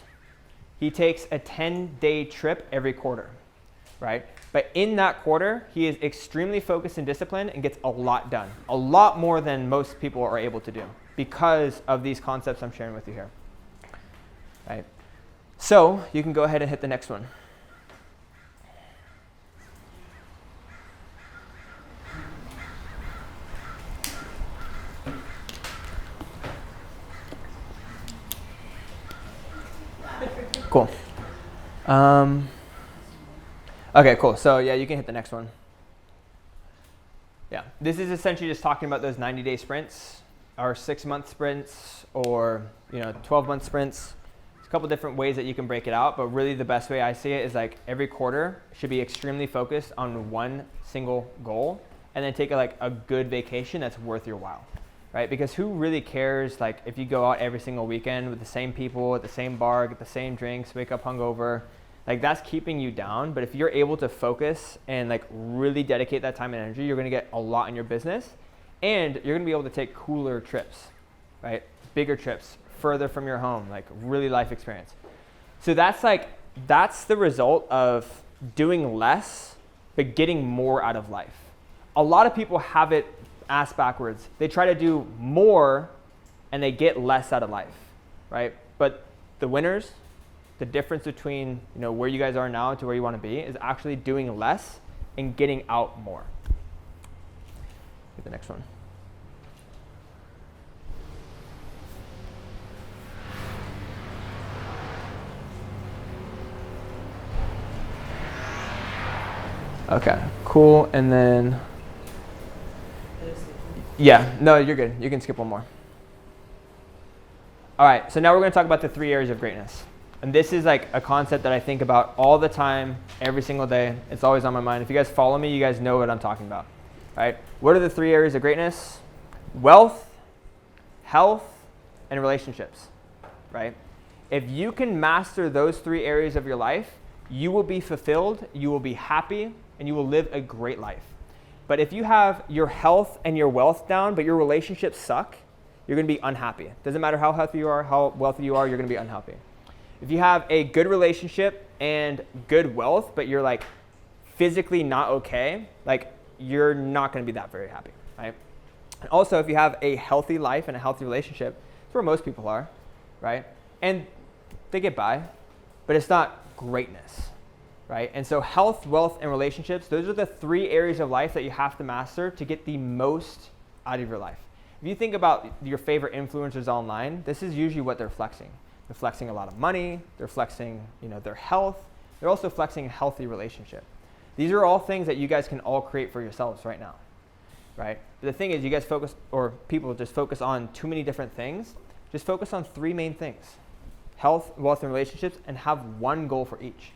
He takes a 10-day trip every quarter, right? But in that quarter, he is extremely focused and disciplined and gets a lot done, a lot more than most people are able to do because of these concepts I'm sharing with you here. Right. So you can go ahead and hit the next one. Cool. Okay, cool. So yeah, you can hit the next one. Yeah, this is essentially just talking about those 90-day sprints, or 6-month sprints, or 12-month sprints. A couple different ways that you can break it out, but really the best way I see it is like every quarter should be extremely focused on one single goal, and then take a good vacation that's worth your while, right? Because who really cares like if you go out every single weekend with the same people at the same bar, get the same drinks, wake up hungover, like that's keeping you down. But if you're able to focus and like really dedicate that time and energy, you're gonna get a lot in your business, and you're gonna be able to take cooler trips, right? Bigger trips, further from your home, like really life experience. So that's the result of doing less but getting more out of life. A lot of people have it ass backwards. They try to do more and they get less out of life, right? But the winners, the difference between where you guys are now to where you want to be is actually doing less and getting out more. Get the next one. Okay, cool. And then, yeah, no, you're good. You can skip one more. All right, so now we're going to talk about the 3 areas of greatness. And this is like a concept that I think about all the time, every single day. It's always on my mind. If you guys follow me, you guys know what I'm talking about, right? What are the 3 areas of greatness? Wealth, health, and relationships, right? If you can master those 3 areas of your life, you will be fulfilled, you will be happy, and you will live a great life. But if you have your health and your wealth down, but your relationships suck, you're gonna be unhappy. Doesn't matter how healthy you are, how wealthy you are, you're gonna be unhappy. If you have a good relationship and good wealth, but you're like physically not okay, like you're not gonna be that very happy, right? And also, if you have a healthy life and a healthy relationship, it's where most people are, right? And they get by, but it's not greatness. Right? And so health, wealth, and relationships, those are the 3 areas of life that you have to master to get the most out of your life. If you think about your favorite influencers online, this is usually what they're flexing. They're flexing a lot of money, they're flexing their health, they're also flexing a healthy relationship. These are all things that you guys can all create for yourselves right now, right? But the thing is, you guys focus, or people just focus on too many different things. Just focus on 3 main things: health, wealth, and relationships, and have one goal for each.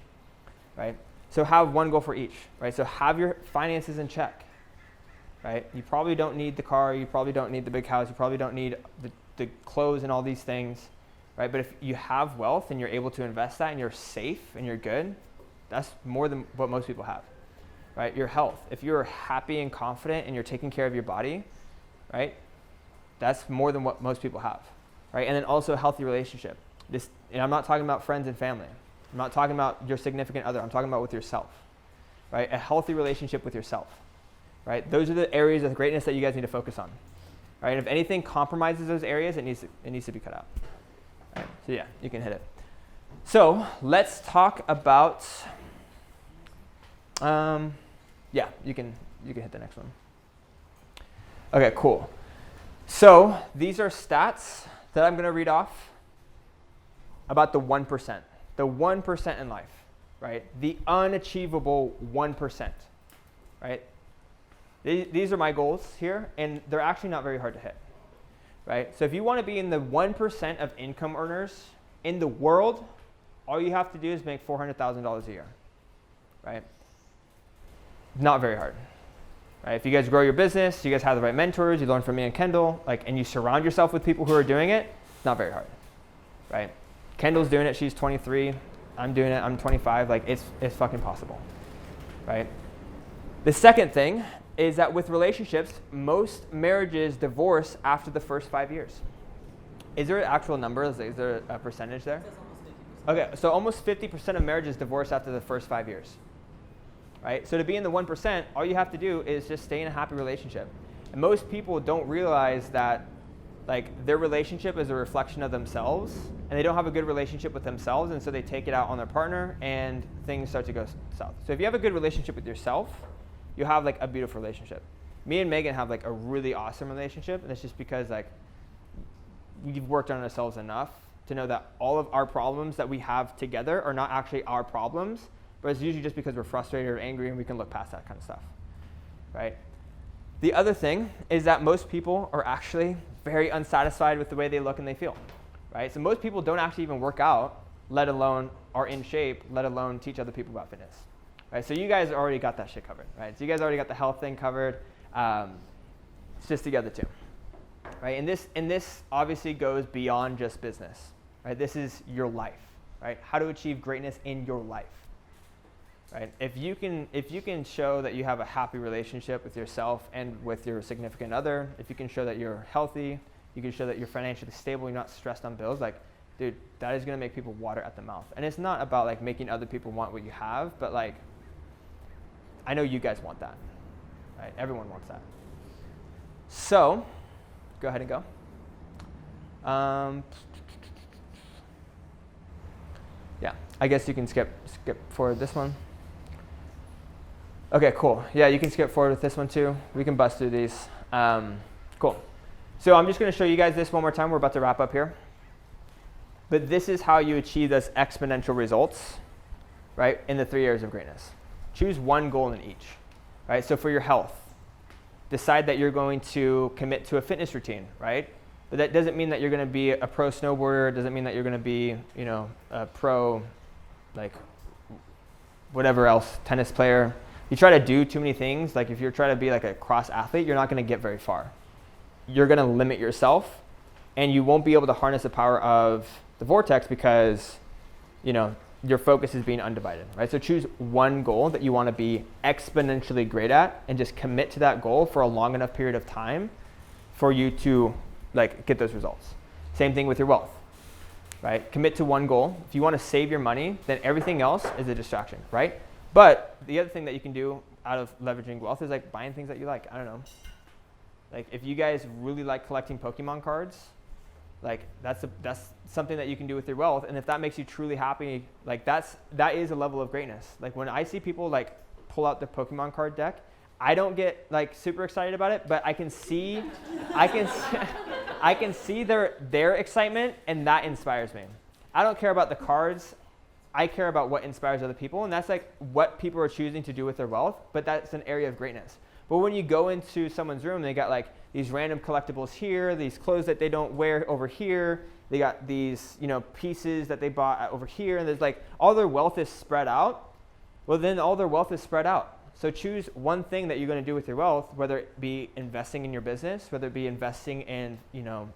Right? So have one goal for each, right? So have your finances in check, right? You probably don't need the car, you probably don't need the big house, you probably don't need the clothes and all these things, right? But if you have wealth and you're able to invest that and you're safe and you're good, that's more than what most people have, right? Your health, if you're happy and confident and you're taking care of your body, right? That's more than what most people have, right? And then also a healthy relationship. And I'm not talking about friends and family. I'm not talking about your significant other. I'm talking about with yourself, right? A healthy relationship with yourself, right? Those are the areas of greatness that you guys need to focus on, right? And if anything compromises those areas, it needs to be cut out. Right? So yeah, you can hit it. So let's talk about, yeah, you can hit the next one. Okay, cool. So these are stats that I'm going to read off about the 1%. The 1% in life, right? The unachievable 1%, right? These are my goals here, and they're actually not very hard to hit, right? So if you want to be in the 1% of income earners in the world, all you have to do is make $400,000 a year, right? Not very hard, right? If you guys grow your business, you guys have the right mentors, you learn from me and Kendall, like, and you surround yourself with people who are doing it, it's not very hard, right? Kendall's doing it, she's 23. I'm doing it, I'm 25. Like, it's fucking possible, right? The second thing is that with relationships, most marriages divorce after the first 5 years. Is there an actual number? Is there a percentage there? Okay, so almost 50% of marriages divorce after the first 5 years, right? So to be in the 1%, all you have to do is just stay in a happy relationship. And most people don't realize that, like, their relationship is a reflection of themselves, and they don't have a good relationship with themselves, and so they take it out on their partner, and things start to go south. So if you have a good relationship with yourself, you have, like, a beautiful relationship. Me and Megan have, like, a really awesome relationship, and it's just because, like, we've worked on ourselves enough to know that all of our problems that we have together are not actually our problems, but it's usually just because we're frustrated or angry, and we can look past that kind of stuff, right? The other thing is that most people are actually very unsatisfied with the way they look and they feel, right? So most people don't actually even work out, let alone are in shape, let alone teach other people about fitness, right? So you guys already got that shit covered, right? So you guys already got the health thing covered. It's just the other two, right? And this obviously goes beyond just business, right? This is your life, right? How to achieve greatness in your life. Right? If you can show that you have a happy relationship with yourself and with your significant other, if you can show that you're healthy, you can show that you're financially stable, you're not stressed on bills, like, dude, that is going to make people water at the mouth. And it's not about, like, making other people want what you have, but, like, I know you guys want that, right? Everyone wants that. So, go ahead and go. Yeah, I guess you can skip forward this one. Okay, cool. Yeah, you can skip forward with this one too. We can bust through these. Cool. So I'm just going to show you guys this one more time. We're about to wrap up here. But this is how you achieve those exponential results, right, in the 3 areas of greatness. Choose one goal in each, right? So for your health, decide that you're going to commit to a fitness routine, right? But that doesn't mean that you're going to be a pro snowboarder. It doesn't mean that you're going to be, you know, a pro, like, whatever else, tennis player. You try to do too many things. Like, if you're trying to be like a cross athlete, you're not going to get very far. You're going to limit yourself, and you won't be able to harness the power of the Vortex because, you know, your focus is being undivided, right? So choose one goal that you want to be exponentially great at, and just commit to that goal for a long enough period of time for you to, like, get those results. Same thing with your wealth, right? Commit to one goal. If you want to save your money, then everything else is a distraction, right? But the other thing that you can do out of leveraging wealth is, like, buying things that you like. I don't know. Like, if you guys really like collecting Pokemon cards, like, that's something that you can do with your wealth. And if that makes you truly happy, like, that is a level of greatness. Like, when I see people, like, pull out their Pokemon card deck, I don't get, like, super excited about it, but I can see their excitement, and that inspires me. I don't care about the cards. I care about what inspires other people, and that's, like, what people are choosing to do with their wealth, but that's an area of greatness. But when you go into someone's room, they got, like, these random collectibles here, these clothes that they don't wear over here, they got these, you know, pieces that they bought over here, and there's, like, all their wealth is spread out. Well, then all their wealth is spread out. So choose one thing that you're going to do with your wealth, whether it be investing in your business, whether it be investing in, you know,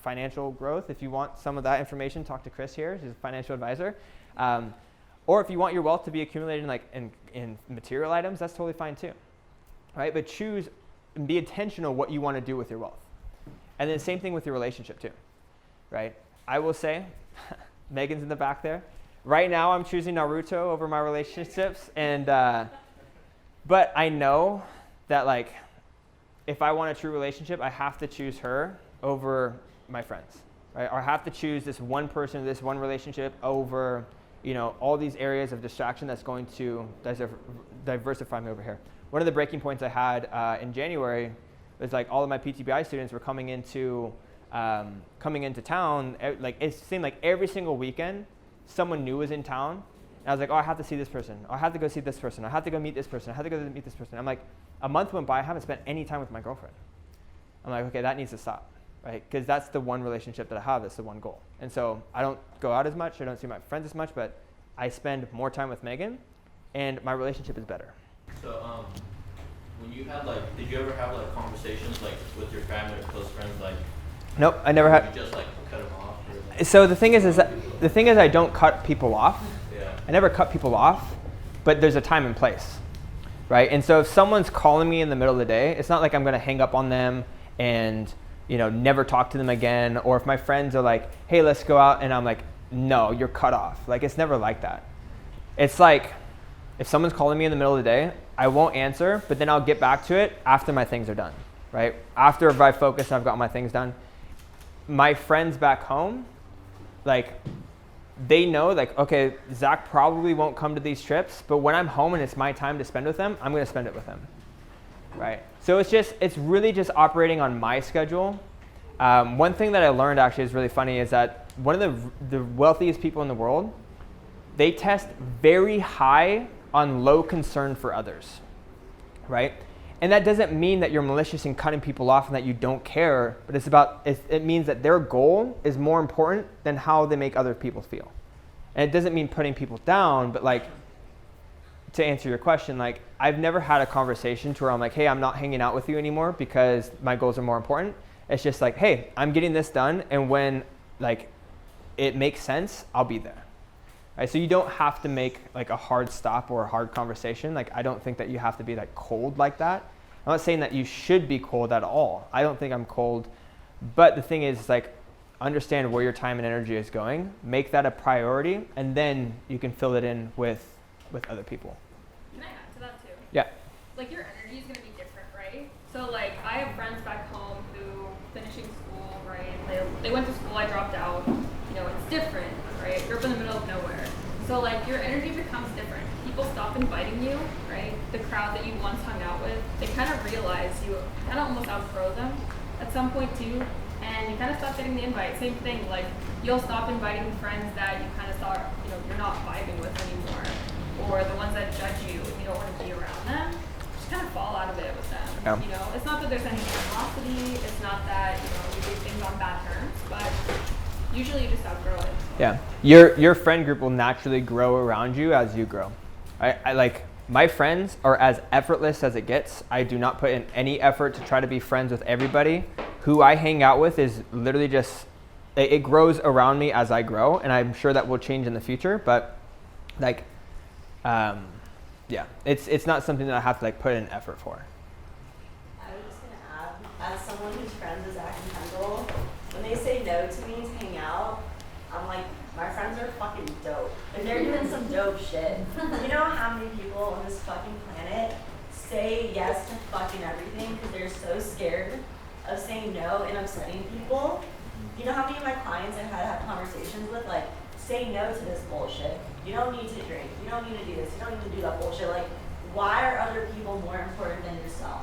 financial growth. If you want some of that information, talk to Chris here. He's a financial advisor. Or if you want your wealth to be accumulated in, like, in material items, that's totally fine too, right? But choose and be intentional what you want to do with your wealth. And then same thing with your relationship too, right? I will say, Megan's in the back there. Right now I'm choosing Naruto over my relationships, and but I know that, like, if I want a true relationship, I have to choose her over my friends, right? Or I have to choose this one person, this one relationship over, you know, all these areas of distraction that's going to diversify me over here. One of the breaking points I had in January was, like, all of my PTBI students were coming into town. Like, it seemed like every single weekend someone new was in town. And I was like, oh, I have to see this person. Oh, I have to go see this person. I have to go meet this person. I have to go meet this person. I'm like, a month went by, I haven't spent any time with my girlfriend. I'm like, okay, that needs to stop. right? Because that's the one relationship that I have. That's the one goal. And so I don't go out as much. I don't see my friends as much, but I spend more time with Megan, and my relationship is better. So when you had like, did you ever have like conversations like with your family or close friends like? Nope, I never had. You just like cut them off? Or, like, so the thing is I don't cut people off. Yeah. I never cut people off, but there's a time and place, right? And so if someone's calling me in the middle of the day, it's not like I'm gonna hang up on them and never talk to them again. Or if my friends are like, hey, let's go out, and I'm like, no, you're cut off. Like, it's never like that. It's like, if someone's calling me in the middle of the day, I won't answer, but then I'll get back to it after my things are done, right? After I focus and I've got my things done. My friends back home, like, they know, like, okay, Zach probably won't come to these trips, but when I'm home and it's my time to spend with them, I'm gonna spend it with them, right? So it's really just operating on my schedule. One thing that I learned actually is really funny is that one of the wealthiest people in the world, they test very high on low concern for others, right? And that doesn't mean that you're malicious and cutting people off and that you don't care, but it means that their goal is more important than how they make other people feel. And it doesn't mean putting people down, but like, to answer your question, like, I've never had a conversation to where I'm like, hey, I'm not hanging out with you anymore because my goals are more important. It's just like, hey, I'm getting this done, and when like it makes sense, I'll be there. Right? So you don't have to make like a hard stop or a hard conversation. Like, I don't think that you have to be like cold like that. I'm not saying that you should be cold at all. I don't think I'm cold. But the thing is, like, understand where your time and energy is going, make that a priority, and then you can fill it in with other people. Can I add to that too? Yeah. Like, your energy is going to be different, right? So like, I have friends back home who finishing school, right? They went to school, I dropped out. It's different, right? You're up in the middle of nowhere. So like, your energy becomes different. People stop inviting you, right? The crowd that you once hung out with, they kind of realize you kind of almost outgrow them at some point too, and you kind of stop getting the invite. Same thing, like, you'll stop inviting friends that you kind of thought, you're not vibing with anymore, or the ones that judge you and you don't want to be around them. Just kind of fall out of it with them. Yeah. It's not that there's any animosity. It's not that you do things on bad terms, but usually you just outgrow it. Yeah, your friend group will naturally grow around you as you grow. I like, my friends are as effortless as it gets. I do not put in any effort to try to be friends with everybody. Who I hang out with is literally just, it grows around me as I grow, and I'm sure that will change in the future. But like, yeah, it's not something that I have to like put in effort for. I was just gonna add, as someone who's friends with Zach and Kendall, when they say no to me to hang out, I'm like, my friends are fucking dope. And they're doing some dope shit. You know how many people on this fucking planet say yes to fucking everything because they're so scared of saying no and upsetting people? You know how many of my clients I've had to have conversations with, like, say no to this bullshit. You don't need to drink. You don't need to do this. You don't need to do that bullshit. Like, why are other people more important than yourself?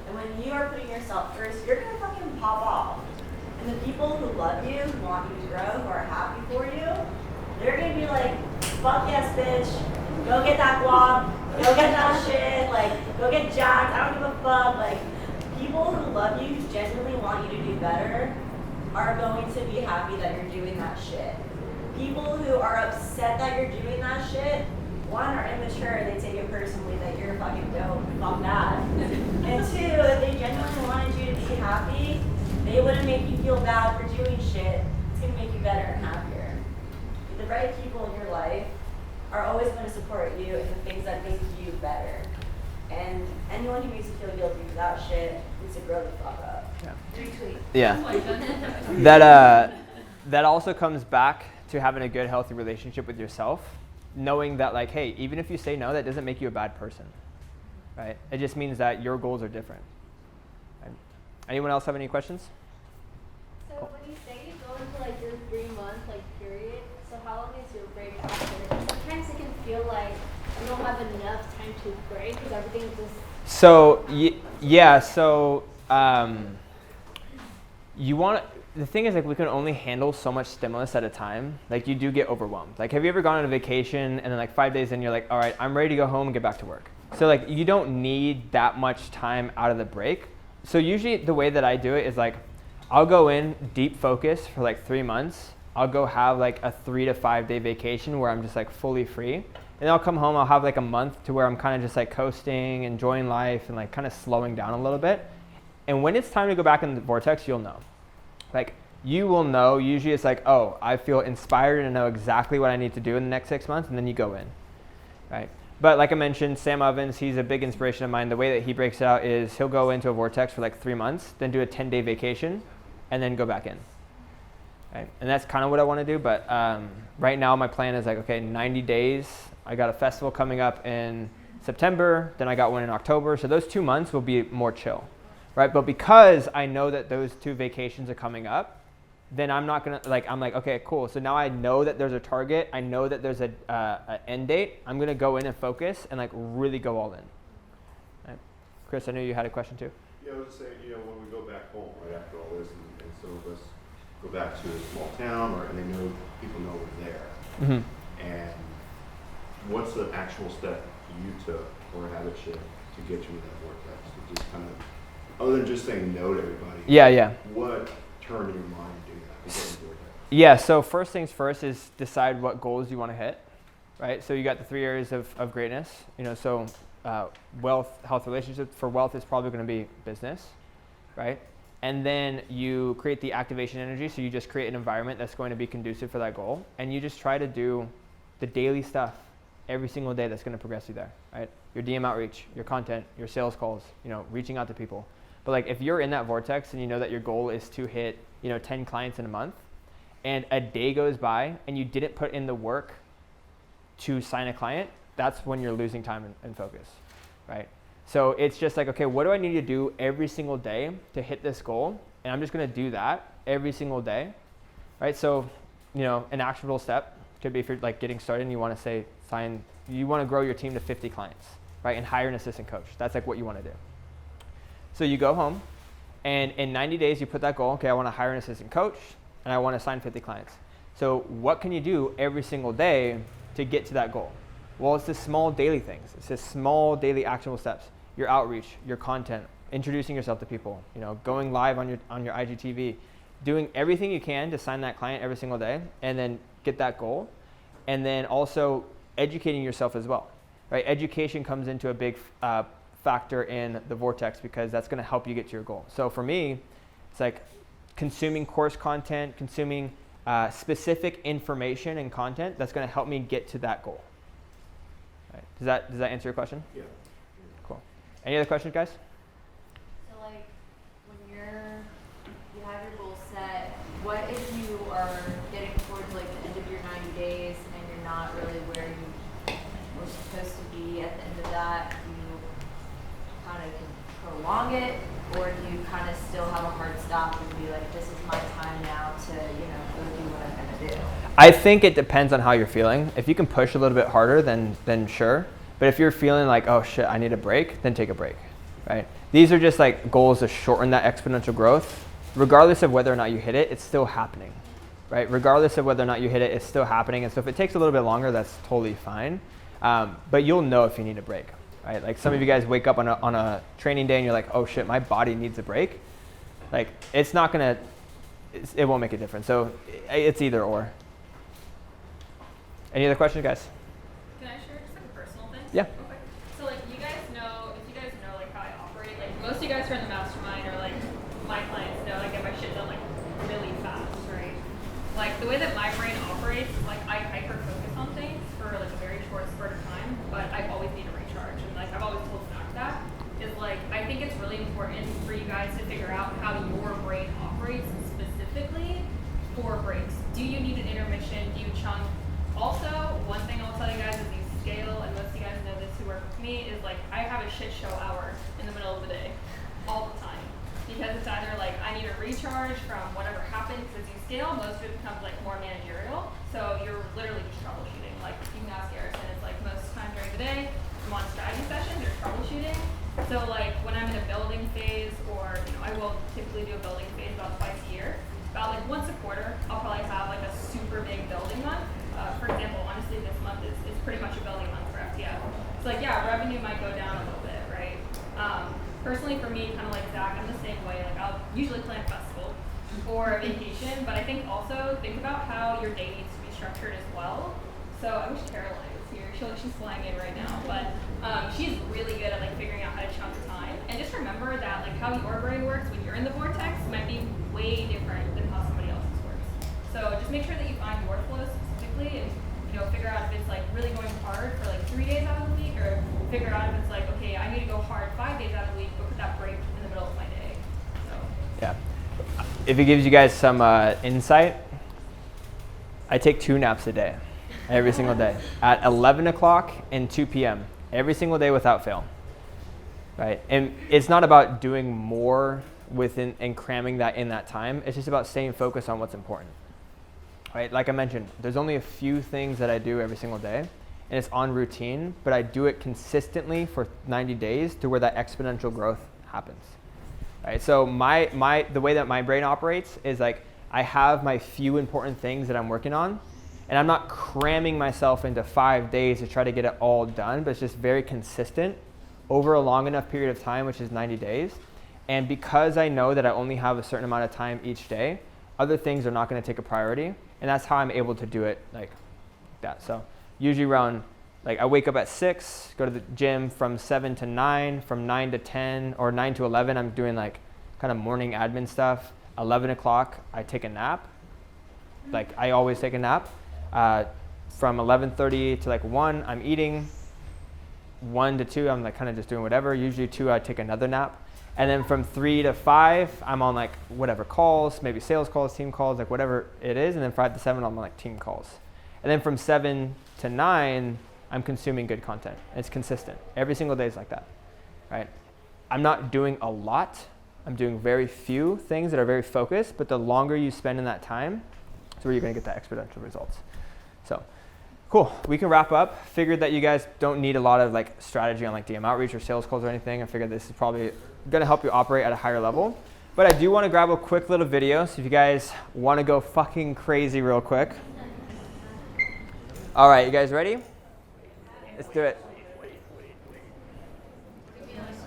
And when you are putting yourself first, you're gonna fucking pop off. And the people who love you, who want you to grow, who are happy for you, they're gonna be like, fuck yes, bitch. Go get that guap. Go get that shit. Like, go get jacked. I don't give a fuck. Like, people who love you, who genuinely want you to do better, are going to be happy that you're doing that shit. People who are upset that you're doing that shit, one, are immature. They take it personally that you're fucking dope. Fuck that. And two, if they genuinely wanted you to be happy, they wouldn't make you feel bad for doing shit. It's gonna make you better and happier. The right people in your life are always going to support you in the things that make you better. And anyone who makes you feel guilty for that shit needs to grow the fuck up. Yeah. Retweet. Yeah. That also comes back to having a good, healthy relationship with yourself, knowing that, like, hey, even if you say no, that doesn't make you a bad person, right? It just means that your goals are different. Right? Anyone else have any questions? So when you say you go into like your 3-month period, so how long is your break after? Sometimes it can feel like you don't have enough time to break because everything just. So yeah, so you want to. The thing is, like, we can only handle so much stimulus at a time. Like, you do get overwhelmed. Like, have you ever gone on a vacation and then like 5 days in, you're like, all right, I'm ready to go home and get back to work. So like, you don't need that much time out of the break. So usually the way that I do it is like, I'll go in deep focus for like 3 months. I'll go have like a 3 to 5 day vacation where I'm just like fully free. And I'll come home, I'll have like a month to where I'm kind of just like coasting, enjoying life, and like kind of slowing down a little bit. And when it's time to go back in the Vortex, you'll know. Like, you will know. Usually it's like, oh, I feel inspired and know exactly what I need to do in the next 6 months, and then you go in, right? But like I mentioned, Sam Ovens, he's a big inspiration of mine. The way that he breaks it out is he'll go into a Vortex for like 3 months, then do a 10-day vacation, and then go back in, right? And that's kind of what I want to do. But right now my plan is like, okay, 90 days. I got a festival coming up in September, then I got one in October. So those 2 months will be more chill, right? But because I know that those 2 vacations are coming up, then I'm not gonna, like, I'm like, okay, cool. So now I know that there's a target. I know that there's a end date. I'm gonna go in and focus and like really go all in. Right? Chris, I know you had a question too. Yeah, I was just saying, when we go back home right after all this, and some of us go back to a small town, and they know people know we're there. Mm-hmm. And what's the actual step you took or habit shift to get you in that vortex? To just kind of, other than just saying no to everybody. Yeah. What turned in your mind to do that? To get in the vortex? Yeah, so first things first is decide what goals you want to hit, right? So you got the 3 areas of greatness, so wealth, health, relationships. For wealth, it's probably going to be business, right? And then you create the activation energy. So you just create an environment that's going to be conducive for that goal. And you just try to do the daily stuff every single day that's going to progress you there, right? Your DM outreach, your content, your sales calls, reaching out to people. But like if you're in that vortex and you know that your goal is to hit, 10 clients in a month, and a day goes by and you didn't put in the work to sign a client, that's when you're losing time and focus, right? So it's just like, okay, what do I need to do every single day to hit this goal? And I'm just gonna do that every single day, right? So, an actionable step could be if you're like getting started and you wanna you wanna grow your team to 50 clients, right? And hire an assistant coach. That's like what you wanna do. So you go home and in 90 days you put that goal, okay, I wanna hire an assistant coach and I wanna sign 50 clients. So what can you do every single day to get to that goal? Well, it's the small daily things. It's the small daily actionable steps. Your outreach, your content, introducing yourself to people, going live on your IGTV, doing everything you can to sign that client every single day and then get that goal. And then also educating yourself as well, right? Education comes into a big factor in the vortex because that's going to help you get to your goal. So for me, it's like consuming course content, consuming specific information and content that's going to help me get to that goal. Right. Does that answer your question? Yeah. Cool. Any other questions, guys? So like when you have your goal set, what if you are getting towards like the end of your 90 days and you're not really where you were supposed to be at the end of that? Do you kind of prolong it, or do you kind of still have a hard stop and be like, this is my time now to go do what I'm gonna do? I think it depends on how you're feeling. If you can push a little bit harder, then sure. But if you're feeling like, oh shit, I need a break, then take a break, right? These are just like goals to shorten that exponential growth. Regardless of whether or not you hit it, it's still happening, right? Regardless of whether or not you hit it, it's still happening. And so if it takes a little bit longer, that's totally fine. But you'll know if you need a break, right? Like some of you guys wake up on a training day and you're like, oh shit, my body needs a break. Like it won't make a difference. So it's either or. Any other questions, guys? Can I share just like a personal thing? Yeah. Okay. So like if you guys know like how I operate, like most of you guys who are in the mastermind or like my clients know I get my shit done like really fast, right? Like the way that my brain operates is like I hyper focus on things for like a very short spurt of time, but I always need to recharge. And like I've always told Zach that is like I think it's really important for you guys to figure out how your brain operates specifically for breaks. Do you need an intermission? Do you chunk? Also, one thing I'll tell you guys is you scale, and most of you guys know this who work with me, is like I have a shit show hour in the middle of the day, all the time. Because it's either like I need a recharge from whatever happened, because as you scale, most of it becomes like more managerial. So you're literally just troubleshooting. Like you can ask Garrison, it's like most time during the day, I'm on strategy sessions, you're troubleshooting. So like when I'm in a building phase, or I will typically do a building phase about twice a year. About like once a quarter, I'll probably have like a super big building month. For example, honestly, this month is pretty much a building month for FTF. It's like, yeah, revenue might go down a little bit, right? Personally, for me, kind of like Zach, I'm the same way. Like, I'll usually plan a festival. or a vacation, but I think also think about how your day needs to be structured as well. So I wish Caroline was here. She's flying in right now, but she's really good at like figuring out how to chunk time. And just remember that like how your brain works when you're in the vortex might be way different than how somebody else's works. So just make sure that you find your flow specifically, and figure out if it's like really going hard for like 3 days out of the week, or figure out if it's like, okay, I need to go hard 5 days out of the week, but put that break in the middle of my day. So Yeah. If it gives you guys some insight, I take 2 naps a day, every single day, at 11 o'clock and 2 p.m., every single day without fail, right? And it's not about doing more within and cramming that in that time. It's just about staying focused on what's important, right? Like I mentioned, there's only a few things that I do every single day, and it's on routine, but I do it consistently for 90 days to where that exponential growth happens. Right, so the way that my brain operates is like I have my few important things that I'm working on, and I'm not cramming myself into 5 days to try to get it all done, but it's just very consistent over a long enough period of time, which is 90 days. And because I know that I only have a certain amount of time each day, other things are not going to take a priority, and that's how I'm able to do it like that. So usually around, like I wake up at 6, go to the gym from 7 to 9, from 9 to 10, or 9 to 11, I'm doing like kind of morning admin stuff. 11 o'clock, I take a nap. Like I always take a nap. From 11:30 to like 1, I'm eating. 1 to 2, I'm like kind of just doing whatever. Usually 2, I take another nap. And then from 3 to 5, I'm on like whatever calls, maybe sales calls, team calls, like whatever it is. And then 5 to 7, I'm on like team calls. And then from 7 to 9, I'm consuming good content. It's consistent. Every single day is like that, right? I'm not doing a lot. I'm doing very few things that are very focused, but the longer you spend in that time, that's where you're gonna get that exponential results. So, cool, we can wrap up. Figured that you guys don't need a lot of like strategy on like DM outreach or sales calls or anything. I figured this is probably gonna help you operate at a higher level. But I do wanna grab a quick little video, so if you guys wanna go fucking crazy real quick. All right, you guys ready? Let's do it.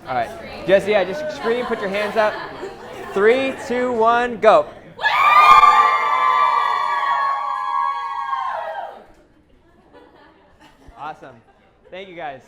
All right, just scream, put your hands up. 3, 2, 1, go. Awesome. Thank you guys.